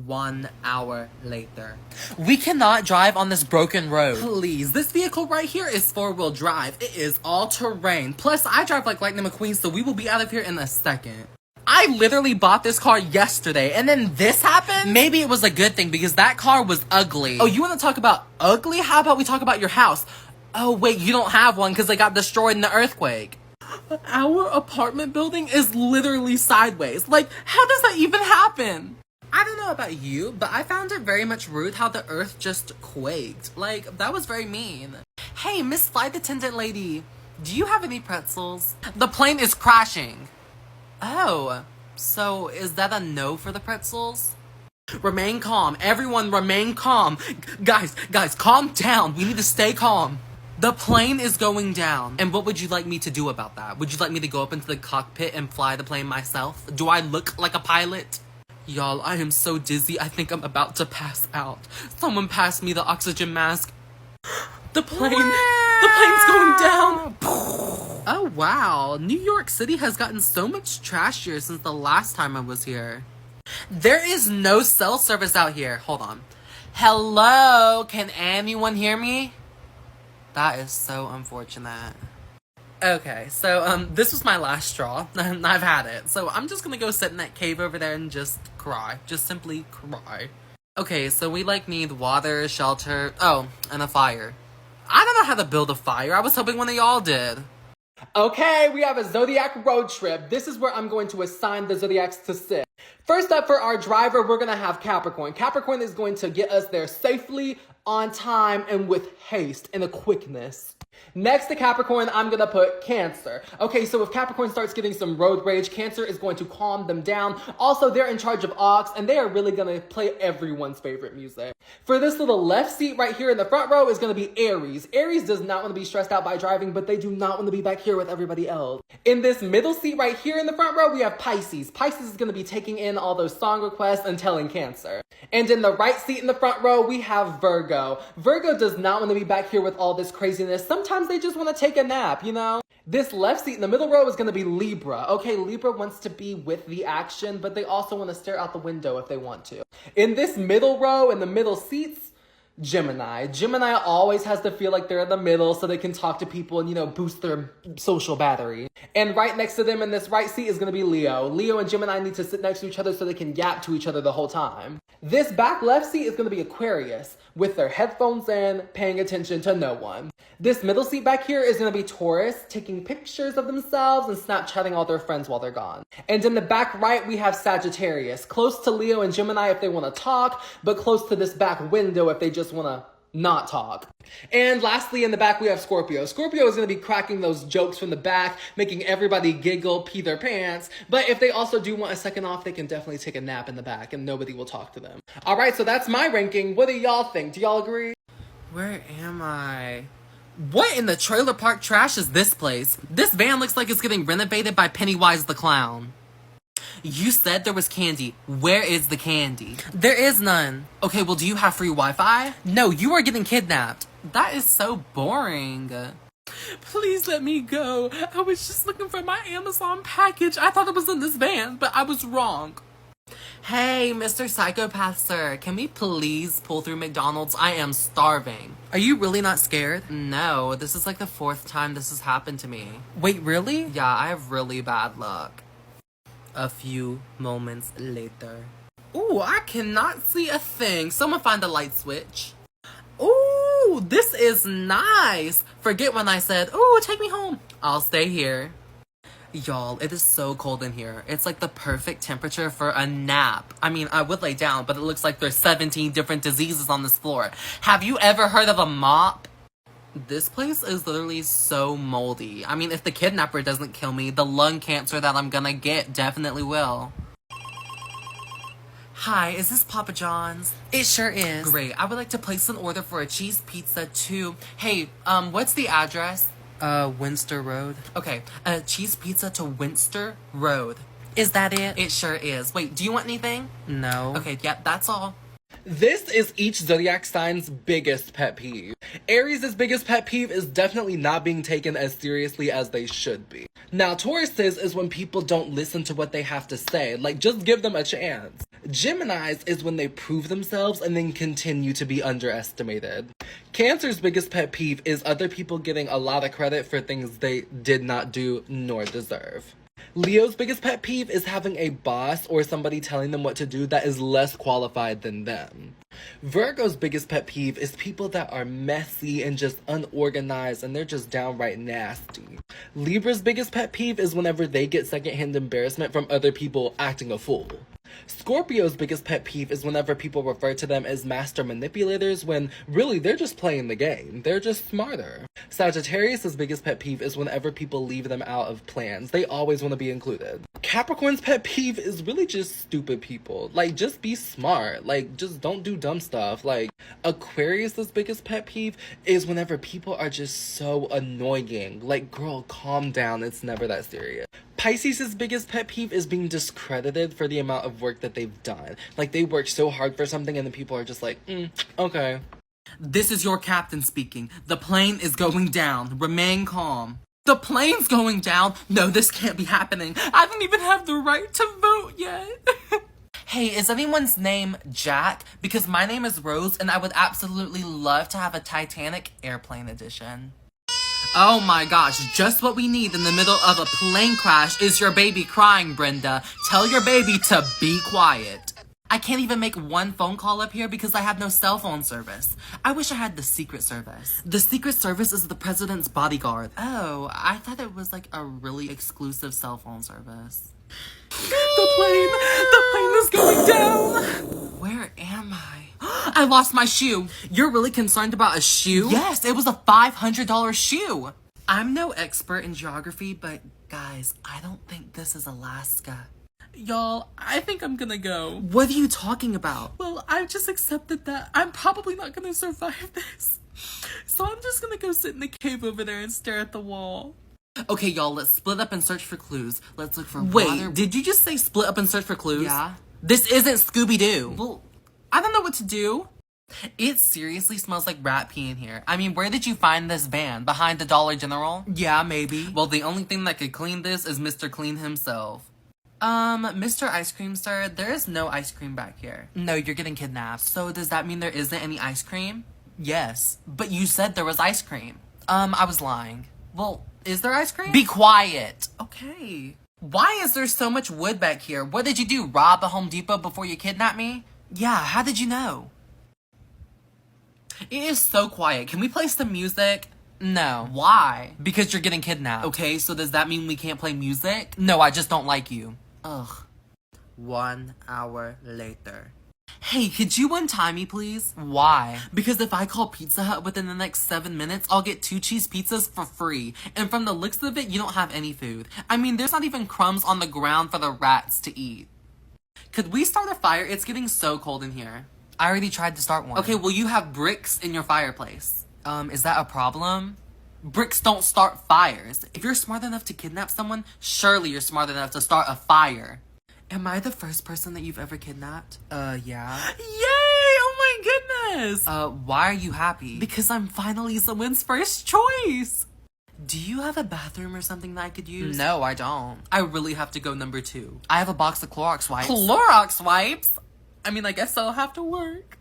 1 hour later. We cannot drive on this broken road. Please, this vehicle right here is 4-wheel drive. It is all-terrain. Plus, I drive like Lightning McQueen, so we will be out of here in a second. I literally bought this car yesterday, and then this happened? Maybe it was a good thing, because that car was ugly. Oh, you want to talk about ugly? How about we talk about your house? Oh, wait, you don't have one, because it got destroyed in the earthquake. Our apartment building is literally sideways. Like, how does that even happen? I don't know about you, but I found it very much rude how the earth just quaked. Like, that was very mean. Hey, Miss Flight Attendant lady, do you have any pretzels? The plane is crashing. Oh, so is that a no for the pretzels? Remain calm. Everyone remain calm. Guys, calm down. We need to stay calm. The plane is going down. And what would you like me to do about that? Would you like me to go up into the cockpit and fly the plane myself? Do I look like a pilot? Y'all, I am so dizzy, I think I'm about to pass out. Someone pass me the oxygen mask. The plane's going down. Oh wow, New York City has gotten so much trashier since the last time I was here. There is no cell service out here. Hold on. Hello, can anyone hear me? That is so unfortunate. Okay, so, this was my last straw, and I've had it. So I'm just gonna go sit in that cave over there and just cry. Just simply cry. Okay, so we, need water, shelter, oh, and a fire. I don't know how to build a fire. I was hoping one of y'all did. Okay, we have a Zodiac road trip. This is where I'm going to assign the Zodiacs to sit. First up for our driver, we're gonna have Capricorn. Capricorn is going to get us there safely, on time, and with haste and a quickness. Next to Capricorn, I'm gonna put Cancer. Okay, so if Capricorn starts getting some road rage, Cancer is going to calm them down. Also, they're in charge of aux, and they are really gonna play everyone's favorite music. For this little left seat right here in the front row is gonna be Aries. Aries does not wanna be stressed out by driving, but they do not wanna be back here with everybody else. In this middle seat right here in the front row, we have Pisces. Pisces is gonna be taking in all those song requests and telling Cancer. And in the right seat in the front row, we have Virgo. Virgo does not wanna be back here with all this craziness. Sometimes they just want to take a nap, you know? This left seat in the middle row is going to be Libra. Okay, Libra wants to be with the action, but they also want to stare out the window if they want to. In this middle row, in the middle seats, Gemini. Gemini always has to feel like they're in the middle so they can talk to people and, you know, boost their social battery. And right next to them in this right seat is going to be Leo. Leo and Gemini need to sit next to each other so they can yap to each other the whole time. This back left seat is going to be Aquarius with their headphones in, paying attention to no one. This middle seat back here is going to be Taurus, taking pictures of themselves and Snapchatting all their friends while they're gone. And in the back right, we have Sagittarius, close to Leo and Gemini if they want to talk, but close to this back window if they just want to not talk. And lastly, in the back, we have Scorpio. Scorpio is going to be cracking those jokes from the back, making everybody giggle, pee their pants. But if they also do want a second off, they can definitely take a nap in the back and nobody will talk to them. All right, so that's my ranking. What do y'all think? Do y'all agree? Where am I? What in the trailer park trash is this place? This van looks like it's getting renovated by Pennywise the Clown. You said there was candy. Where is the candy? There is none. Okay, well, do you have free Wi-Fi? No, you are getting kidnapped. That is so boring. Please let me go. I was just looking for my Amazon package. I thought it was in this van, but I was wrong. Hey, Mr. Psychopath Sir, can we please pull through McDonald's? I am starving. Are you really not scared? No, this is like the 4th time this has happened to me. Wait, really? Yeah, I have really bad luck. A few moments later. Ooh, I cannot see a thing. Someone find the light switch. Ooh, this is nice. Forget when I said, ooh, take me home. I'll stay here. Y'all, it is so cold in here. It's like the perfect temperature for a nap. I mean, I would lay down, but it looks like there's 17 different diseases on this floor. Have you ever heard of a mop? This place is literally so moldy. I mean, if the kidnapper doesn't kill me, the lung cancer that I'm gonna get definitely will. Hi, is this Papa John's? It sure is. Great, I would like to place an order for a cheese pizza too. Hey, what's the address? Winster Road. Okay, a cheese pizza to Winster Road. Is that it? It sure is. Wait, do you want anything? No. Okay, yeah, that's all. This is each zodiac sign's biggest pet peeve. Aries' biggest pet peeve is definitely not being taken as seriously as they should be. Now, Taurus's is when people don't listen to what they have to say, like just give them a chance. Gemini's is when they prove themselves and then continue to be underestimated. Cancer's biggest pet peeve is other people getting a lot of credit for things they did not do nor deserve. Leo's biggest pet peeve is having a boss or somebody telling them what to do that is less qualified than them. Virgo's biggest pet peeve is people that are messy and just unorganized and they're just downright nasty. Libra's biggest pet peeve is whenever they get secondhand embarrassment from other people acting a fool. Scorpio's biggest pet peeve is whenever people refer to them as master manipulators when really they're just playing the game. They're just smarter. Sagittarius's biggest pet peeve is whenever people leave them out of plans. They always want to be included. Capricorn's pet peeve is really just stupid people. Like, just be smart. Like, just don't do dumb stuff. Like, Aquarius's biggest pet peeve is whenever people are just so annoying. Like, girl, calm down. It's never that serious. Pisces' biggest pet peeve is being discredited for the amount of work that they've done. Like, they work so hard for something and then people are just like, okay. This is your captain speaking. The plane is going down. Remain calm. The plane's going down? No, this can't be happening. I don't even have the right to vote yet. Hey, is anyone's name Jack? Because my name is Rose and I would absolutely love to have a Titanic airplane edition. Oh my gosh, just what we need in the middle of a plane crash is your baby crying, Brenda. Tell your baby to be quiet. I can't even make one phone call up here because I have no cell phone service. I wish I had the Secret Service. The Secret Service is the president's bodyguard. Oh, I thought it was like a really exclusive cell phone service. The plane is going down. Where am I? I lost my shoe. You're really concerned about a shoe? Yes, it was a $500 shoe. I'm no expert in geography, but guys, I don't think this is Alaska. Y'all, I think I'm gonna go. What are you talking about? Well, I've just accepted that I'm probably not gonna survive this. So I'm just gonna go sit in the cave over there and stare at the wall. Okay, y'all, let's split up and search for clues. Let's look for water. Wait, did you just say split up and search for clues? Yeah. This isn't Scooby-Doo. Well, I don't know what to do. It seriously smells like rat pee in here. I mean, where did you find this van? Behind the Dollar General? Yeah, maybe. Well, the only thing that could clean this is Mr. Clean himself. Mr. Ice Cream Sir, there is no ice cream back here. No, you're getting kidnapped. So does that mean there isn't any ice cream? Yes. But you said there was ice cream. I was lying. Well, is there ice cream? Be quiet. Okay. Why is there so much wood back here? What did you do, rob a Home Depot before you kidnapped me? Yeah, how did you know? It is so quiet. Can we play some music? No. Why? Because you're getting kidnapped. Okay, so does that mean we can't play music? No, I just don't like you. Ugh. 1 hour later. Hey, could you untie me, please? Why? Because if I call Pizza Hut within the next 7 minutes, I'll get 2 cheese pizzas for free. And from the looks of it, you don't have any food. I mean, there's not even crumbs on the ground for the rats to eat. Could we start a fire? It's getting so cold in here. I already tried to start one. Okay, well, you have bricks in your fireplace. Is that a problem? Bricks don't start fires. If you're smart enough to kidnap someone, surely you're smart enough to start a fire. Am I the first person that you've ever kidnapped? Yeah. Yay! Oh my goodness! Why are you happy? Because I'm finally someone's first choice! Do you have a bathroom or something that I could use? No, I don't. I really have to go number 2. I have a box of Clorox wipes. Clorox wipes? I mean, I guess I'll have to work.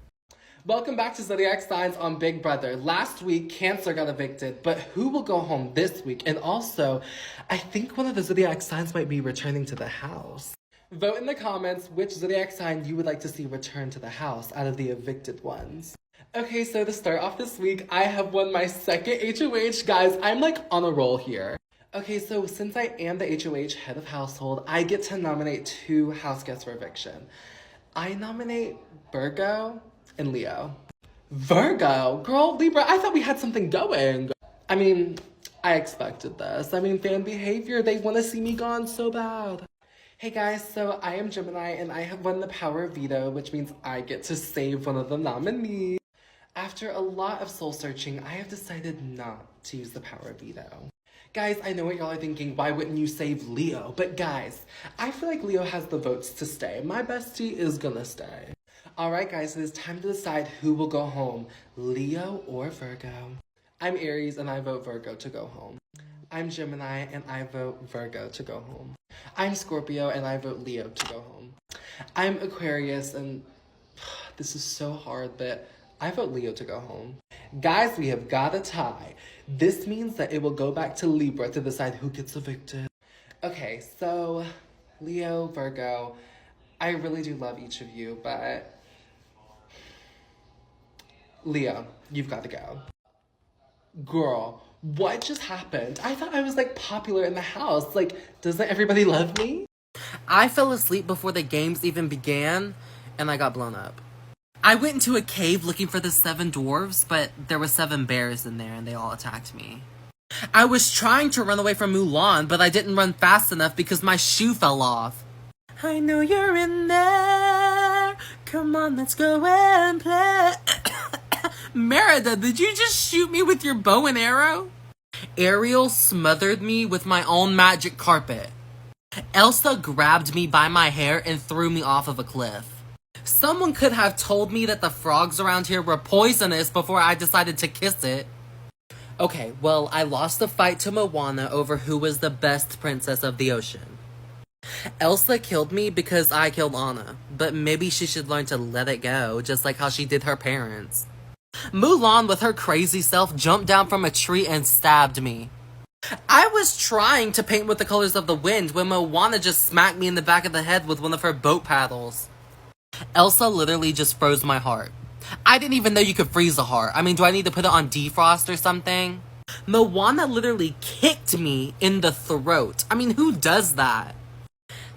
Welcome back to Zodiac Signs on Big Brother. Last week, Cancer got evicted, but who will go home this week? And also, I think one of the Zodiac signs might be returning to the house. Vote in the comments which Zodiac sign you would like to see return to the house out of the evicted ones. Okay, so to start off this week, I have won my second HOH. Guys, I'm like on a roll here. Okay, so since I am the HOH head of household, I get to nominate 2 house guests for eviction. I nominate Virgo and Leo. Virgo? Girl, Libra, I thought we had something going. I mean, I expected this. I mean, fan behavior, they want to see me gone so bad. Hey guys, so I am Gemini and I have won the power of veto, which means I get to save one of the nominees. After a lot of soul searching, I have decided not to use the power of veto. Guys, I know what y'all are thinking, why wouldn't you save Leo? But guys, I feel like Leo has the votes to stay. My bestie is gonna stay. Alright guys, it is time to decide who will go home, Leo or Virgo. I'm Aries and I vote Virgo to go home. I'm Gemini and I vote Virgo to go home. I'm Scorpio and I vote Leo to go home. I'm Aquarius and this is so hard, but I vote Leo to go home. Guys, we have got a tie. This means that it will go back to Libra to decide who gets evicted. Okay, so Leo, Virgo, I really do love each of you, but Leo, you've got to go. Girl, what just happened? I thought I was like popular in the house. Like, doesn't everybody love me? I fell asleep before the games even began, and I got blown up. I went into a cave looking for the 7 dwarves, but there were 7 bears in there and they all attacked me. I was trying to run away from Mulan, but I didn't run fast enough because my shoe fell off. I know you're in there. Come on, let's go and play. Merida, did you just shoot me with your bow and arrow? Ariel smothered me with my own magic carpet. Elsa grabbed me by my hair and threw me off of a cliff. Someone could have told me that the frogs around here were poisonous before I decided to kiss it. Okay, well, I lost the fight to Moana over who was the best princess of the ocean. Elsa killed me because I killed Anna, but maybe she should learn to let it go, just like how she did her parents. Mulan, with her crazy self, jumped down from a tree and stabbed me. I was trying to paint with the colors of the wind when Moana just smacked me in the back of the head with one of her boat paddles. Elsa literally just froze my heart. I didn't even know you could freeze a heart. I mean, do I need to put it on defrost or something? Moana literally kicked me in the throat. I mean, who does that?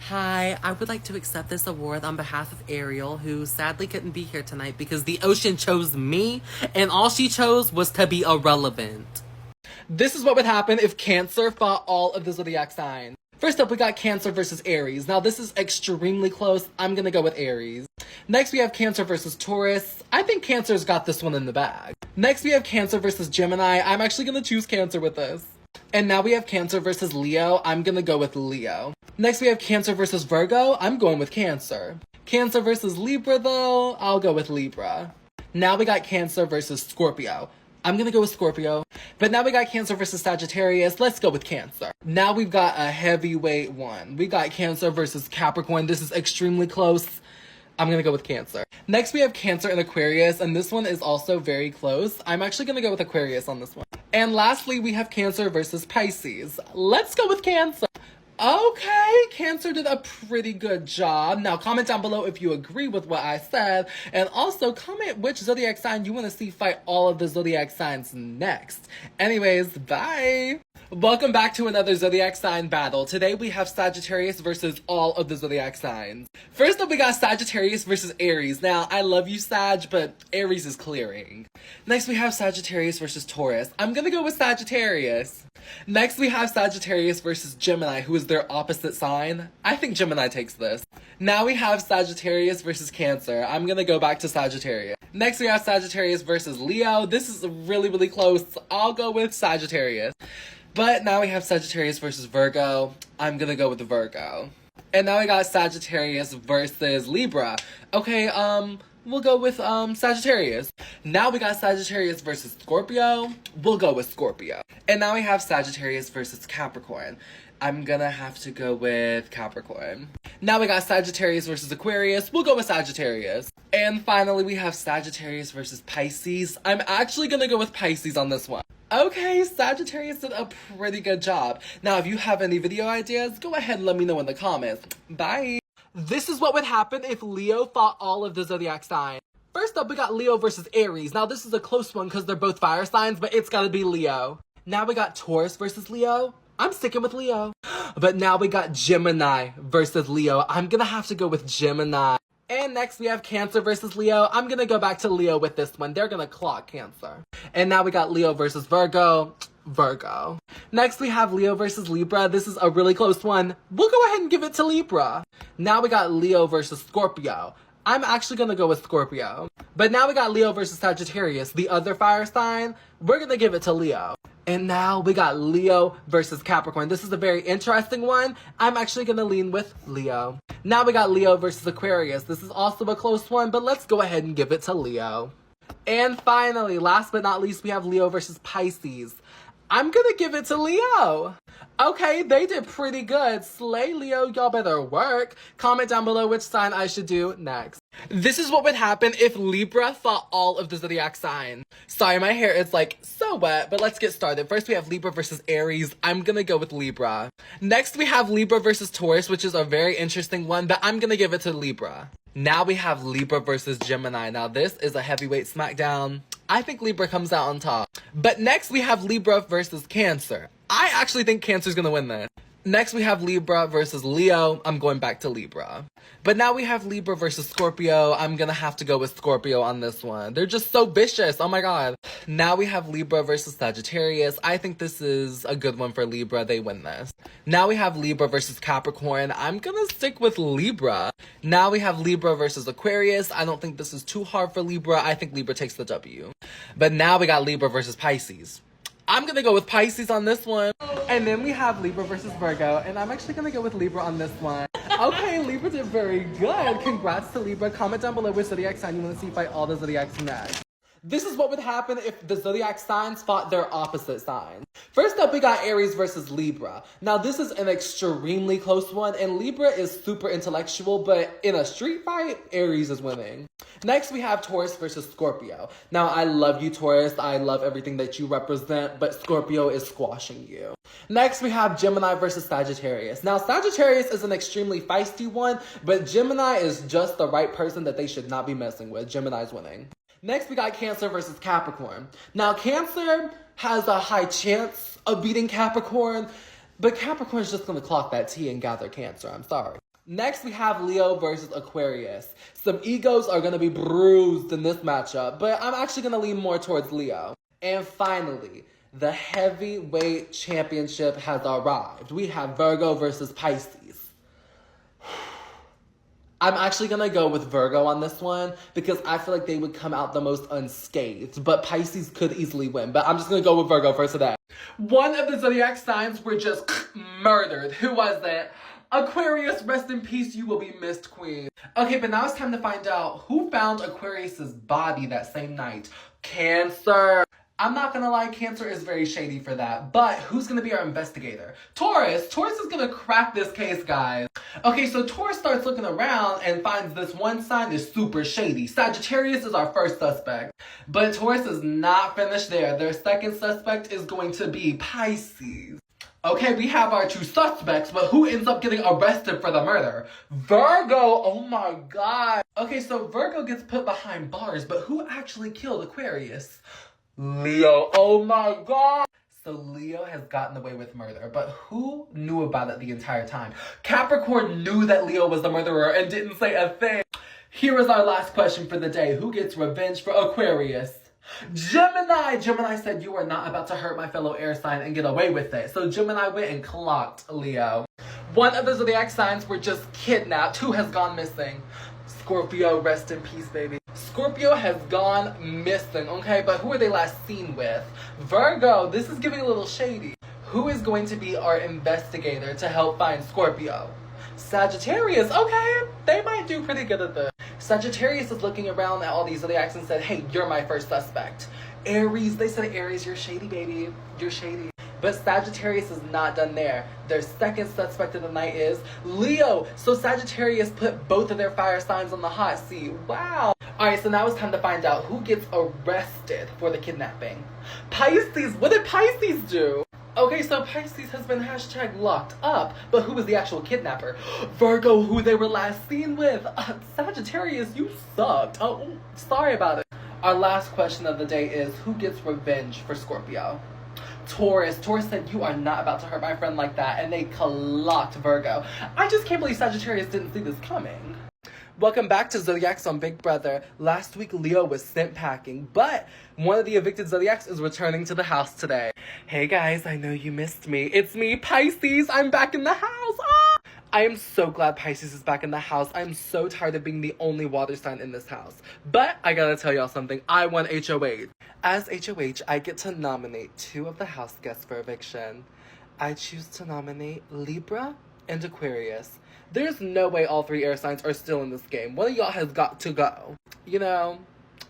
Hi, I would like to accept this award on behalf of Ariel, who sadly couldn't be here tonight because the ocean chose me, and all she chose was to be irrelevant. This is what would happen if Cancer fought all of the zodiac signs. First up, we got Cancer versus Aries. Now, this is extremely close. I'm gonna go with Aries. Next, we have Cancer versus Taurus. I think Cancer's got this one in the bag. Next, we have Cancer versus Gemini. I'm actually gonna choose Cancer with this. And now we have Cancer versus Leo. I'm gonna go with Leo. Next, we have Cancer versus Virgo. I'm going with Cancer. Cancer versus Libra, though. I'll go with Libra. Now we got Cancer versus Scorpio. I'm gonna go with Scorpio. But now we got Cancer versus Sagittarius. Let's go with Cancer. Now we've got a heavyweight one. We got Cancer versus Capricorn. This is extremely close. I'm gonna go with Cancer. Next we have Cancer and Aquarius, and this one is also very close. I'm actually gonna go with Aquarius on this one. And lastly, we have Cancer versus Pisces. Let's go with Cancer. Okay, Cancer did a pretty good job. Now, comment down below if you agree with what I said. And also, comment which zodiac sign you want to see fight all of the zodiac signs next. Anyways, bye! Welcome back to another zodiac sign battle. Today we have Sagittarius versus all of the zodiac signs. First up, we got Sagittarius versus Aries. Now, I love you, Sag, but Aries is clearing. Next, we have Sagittarius versus Taurus. I'm gonna go with Sagittarius. Next, we have Sagittarius versus Gemini, who is their opposite sign. I think Gemini takes this. Now we have Sagittarius versus Cancer. I'm gonna go back to Sagittarius. Next, we have Sagittarius versus Leo. This is really close. I'll go with Sagittarius. But now we have Sagittarius versus Virgo. I'm gonna go with the Virgo. And now we got Sagittarius versus Libra. Okay, we'll go with Sagittarius. Now we got Sagittarius versus Scorpio. We'll go with Scorpio. And now we have Sagittarius versus Capricorn. I'm gonna have to go with Capricorn. Now we got Sagittarius versus Aquarius. We'll go with Sagittarius. And finally, we have Sagittarius versus Pisces. I'm actually gonna go with Pisces on this one. Okay, Sagittarius did a pretty good job. Now, if you have any video ideas, go ahead and let me know in the comments. Bye! This is what would happen if Leo fought all of the zodiac signs. First up, we got Leo versus Aries. Now, this is a close one because they're both fire signs, but it's gotta be Leo. Now we got Taurus versus Leo. I'm sticking with Leo. But now we got Gemini versus Leo. I'm gonna have to go with Gemini. And next we have Cancer versus Leo. I'm gonna go back to Leo with this one. They're gonna clock Cancer. And now we got Leo versus Virgo. Virgo. Next we have Leo versus Libra. This is a really close one. We'll go ahead and give it to Libra. Now we got Leo versus Scorpio. I'm actually gonna go with Scorpio. But now we got Leo versus Sagittarius, the other fire sign. We're gonna give it to Leo. And now we got Leo versus Capricorn. This is a very interesting one. I'm actually gonna lean with Leo. Now we got Leo versus Aquarius. This is also a close one, but let's go ahead and give it to Leo. And finally, last but not least, we have Leo versus Pisces. I'm gonna give it to Leo. Okay, they did pretty good. Slay, Leo, y'all better work. Comment down below which sign I should do next. This is what would happen if Libra fought all of the zodiac signs. Sorry, my hair is like so wet, but let's get started. First, we have Libra versus Aries. I'm gonna go with Libra. Next, we have Libra versus Taurus, which is a very interesting one, but I'm gonna give it to Libra. Now we have Libra versus Gemini. Now, this is a heavyweight smackdown. I think Libra comes out on top. But next, we have Libra versus Cancer. I actually think Cancer's gonna win this. Next, we have Libra versus Leo. I'm going back to Libra. But now we have Libra versus Scorpio. I'm gonna have to go with Scorpio on this one. They're just so vicious. Oh my god. Now we have Libra versus Sagittarius. I think this is a good one for Libra. They win this. Now we have Libra versus Capricorn. I'm gonna stick with Libra. Now we have Libra versus Aquarius. I don't think this is too hard for Libra. I think Libra takes the W. But now we got Libra versus Pisces. I'm gonna go with Pisces on this one. And then we have Libra versus Virgo, and I'm actually gonna go with Libra on this one. Okay, Libra did very good. Congrats to Libra. Comment down below which zodiac sign you want to see fight all the zodiacs next. This is what would happen if the zodiac signs fought their opposite signs. First up, we got Aries versus Libra. Now, this is an extremely close one, and Libra is super intellectual, but in a street fight, Aries is winning. Next, we have Taurus versus Scorpio. Now, I love you, Taurus. I love everything that you represent, but Scorpio is squashing you. Next, we have Gemini versus Sagittarius. Now, Sagittarius is an extremely feisty one, but Gemini is just the right person that they should not be messing with. Gemini's winning. Next, we got Cancer versus Capricorn. Now, Cancer has a high chance of beating Capricorn, but Capricorn's just gonna clock that T and gather Cancer. I'm sorry. Next, we have Leo versus Aquarius. Some egos are gonna be bruised in this matchup, but I'm actually gonna lean more towards Leo. And finally, the heavyweight championship has arrived. We have Virgo versus Pisces. I'm actually gonna go with Virgo on this one because I feel like they would come out the most unscathed, but Pisces could easily win. But I'm just gonna go with Virgo for today. One of the zodiac signs were just murdered. Who was it? Aquarius, rest in peace, you will be missed, queen. Okay, but now it's time to find out who found Aquarius's body that same night. Cancer. I'm not gonna lie, Cancer is very shady for that, but who's gonna be our investigator? Taurus. Taurus is gonna crack this case, guys. Okay, so Taurus starts looking around and finds this one sign is super shady. Sagittarius is our first suspect, but Taurus is not finished there. Their second suspect is going to be Pisces. Okay, we have our two suspects, but who ends up getting arrested for the murder? Virgo! Oh my god. Okay, so Virgo gets put behind bars, but who actually killed Aquarius? Leo. Oh my god. So Leo has gotten away with murder, but who knew about it the entire time? Capricorn knew that Leo was the murderer and didn't say a thing. Here is our last question for the day. Who gets revenge for Aquarius? Gemini! Gemini said, you are not about to hurt my fellow air sign and get away with it. So Gemini went and clocked Leo. One of the zodiac signs were just kidnapped. Who has gone missing? Scorpio, rest in peace, baby. Scorpio has gone missing, okay? But who are they last seen with? Virgo, this is giving a little shady. Who is going to be our investigator to help find Scorpio? Sagittarius, okay, they might do pretty good at this. Sagittarius is looking around at all these zodiacs and said, hey, you're my first suspect. Aries, they said, Aries, you're shady, baby. You're shady. But Sagittarius is not done there. Their second suspect of the night is Leo. So Sagittarius put both of their fire signs on the hot seat. Wow. Alright, so now it's time to find out who gets arrested for the kidnapping. Pisces, what did Pisces do? Okay, so Pisces has been hashtag locked up, but who was the actual kidnapper? Virgo, who they were last seen with. Sagittarius, you sucked. Oh, sorry about it. Our last question of the day is, who gets revenge for Scorpio? Taurus. Taurus said, you are not about to hurt my friend like that, and they clocked Virgo. I just can't believe Sagittarius didn't see this coming. Welcome back to Zodiacs on Big Brother. Last week, Leo was sent packing, but one of the evicted Zodiacs is returning to the house today. Hey guys, I know you missed me. It's me, Pisces. I'm back in the house. Ah! I am so glad Pisces is back in the house. I'm so tired of being the only water sign in this house. But I gotta tell y'all something. I won HOH. As HOH, I get to nominate 2 of the house guests for eviction. I choose to nominate Libra and Aquarius. There's no way all 3 air signs are still in this game. One of y'all has got to go. You know,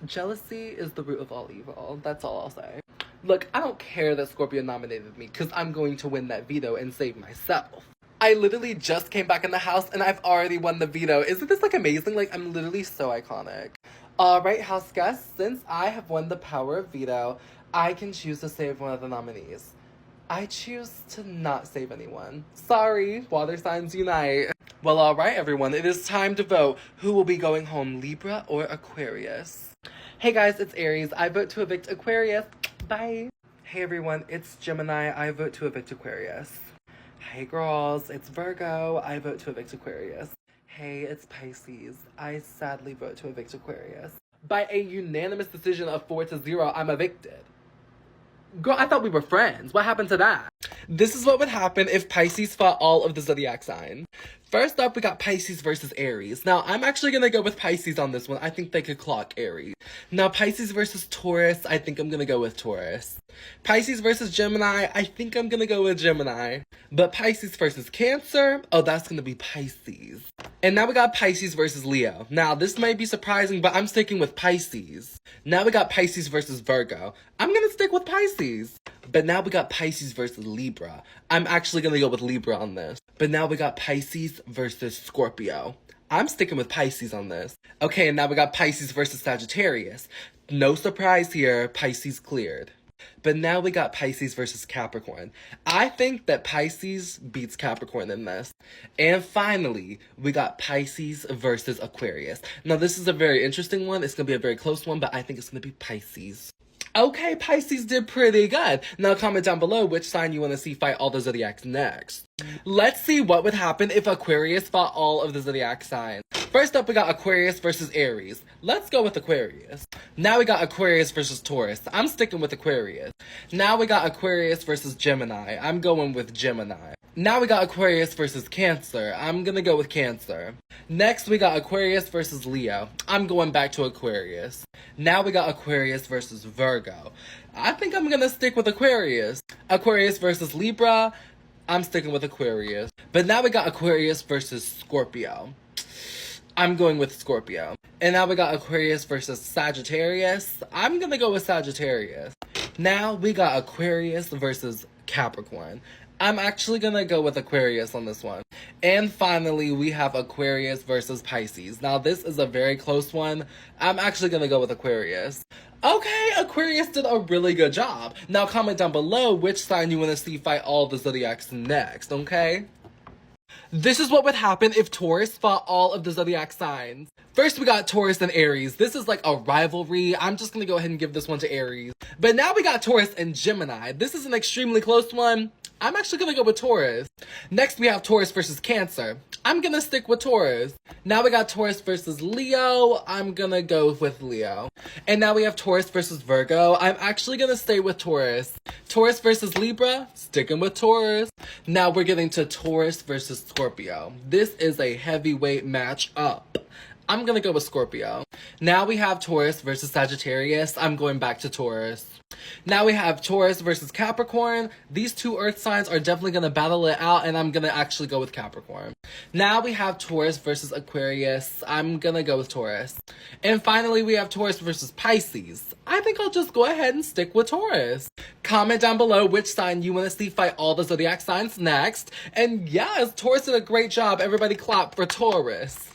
jealousy is the root of all evil. That's all I'll say. Look, I don't care that Scorpio nominated me because I'm going to win that veto and save myself. I literally just came back in the house and I've already won the veto. Isn't this like amazing? Like, I'm literally so iconic. Alright, house guests, since I have won the power of veto, I can choose to save one of the nominees. I choose to not save anyone. Sorry, water signs unite. Well, alright everyone, it is time to vote. Who will be going home, Libra or Aquarius? Hey guys, it's Aries. I vote to evict Aquarius. Bye. Hey everyone, it's Gemini. I vote to evict Aquarius. Hey girls, it's Virgo. I vote to evict Aquarius. Hey, it's Pisces. I sadly vote to evict Aquarius. By a unanimous decision of 4-0, I'm evicted. Girl, I thought we were friends. What happened to that? This is what would happen if Pisces fought all of the zodiac signs. First up, we got Pisces versus Aries. Now, I'm actually gonna go with Pisces on this one. I think they could clock Aries. Now, Pisces versus Taurus, I think I'm gonna go with Taurus. Pisces versus Gemini, I think I'm gonna go with Gemini. But Pisces versus Cancer, oh, that's gonna be Pisces. And now we got Pisces versus Leo. Now, this might be surprising, but I'm sticking with Pisces. Now we got Pisces versus Virgo. I'm gonna stick with Pisces. But now we got Pisces versus Libra. I'm actually gonna go with Libra on this. But now we got Pisces versus Scorpio. I'm sticking with Pisces on this. Okay, and now we got Pisces versus Sagittarius. No surprise here, Pisces cleared. But now we got Pisces versus Capricorn. I think that Pisces beats Capricorn in this. And finally, we got Pisces versus Aquarius. Now, this is a very interesting one. It's going to be a very close one, but I think it's going to be Pisces. Okay, Pisces did pretty good. Now comment down below which sign you want to see fight all the zodiacs next. Let's see what would happen if Aquarius fought all of the zodiac signs. First up, we got Aquarius versus Aries. Let's go with Aquarius. Now we got Aquarius versus Taurus. I'm sticking with Aquarius. Now we got Aquarius versus Gemini. I'm going with Gemini. Now we got Aquarius versus Cancer. I'm gonna go with Cancer. Next, we got Aquarius versus Leo. I'm going back to Aquarius. Now we got Aquarius versus Virgo. I think I'm gonna stick with Aquarius. Aquarius versus Libra. I'm sticking with Aquarius. But now we got Aquarius versus Scorpio. I'm going with Scorpio. And now we got Aquarius versus Sagittarius. I'm gonna go with Sagittarius. Now we got Aquarius versus Capricorn. I'm actually gonna go with Aquarius on this one. And finally, we have Aquarius versus Pisces. Now, this is a very close one. I'm actually gonna go with Aquarius. Okay, Aquarius did a really good job. Now, comment down below which sign you want to see fight all the zodiacs next, okay? This is what would happen if Taurus fought all of the zodiac signs. First, we got Taurus and Aries. This is like a rivalry. I'm just gonna go ahead and give this one to Aries. But now we got Taurus and Gemini. This is an extremely close one. I'm actually gonna go with Taurus. Next, we have Taurus versus Cancer. I'm gonna stick with Taurus. Now we got Taurus versus Leo. I'm gonna go with Leo. And now we have Taurus versus Virgo. I'm actually gonna stay with Taurus. Taurus versus Libra. Sticking with Taurus. Now we're getting to Taurus versus Scorpio. This is a heavyweight match up. I'm gonna go with Scorpio. Now we have Taurus versus Sagittarius. I'm going back to Taurus. Now we have Taurus versus Capricorn. These two earth signs are definitely going to battle it out, and I'm going to actually go with Capricorn. Now we have Taurus versus Aquarius. I'm going to go with Taurus. And finally, we have Taurus versus Pisces. I think I'll just go ahead and stick with Taurus. Comment down below which sign you want to see fight all the zodiac signs next. And yes, Taurus did a great job. Everybody clap for Taurus.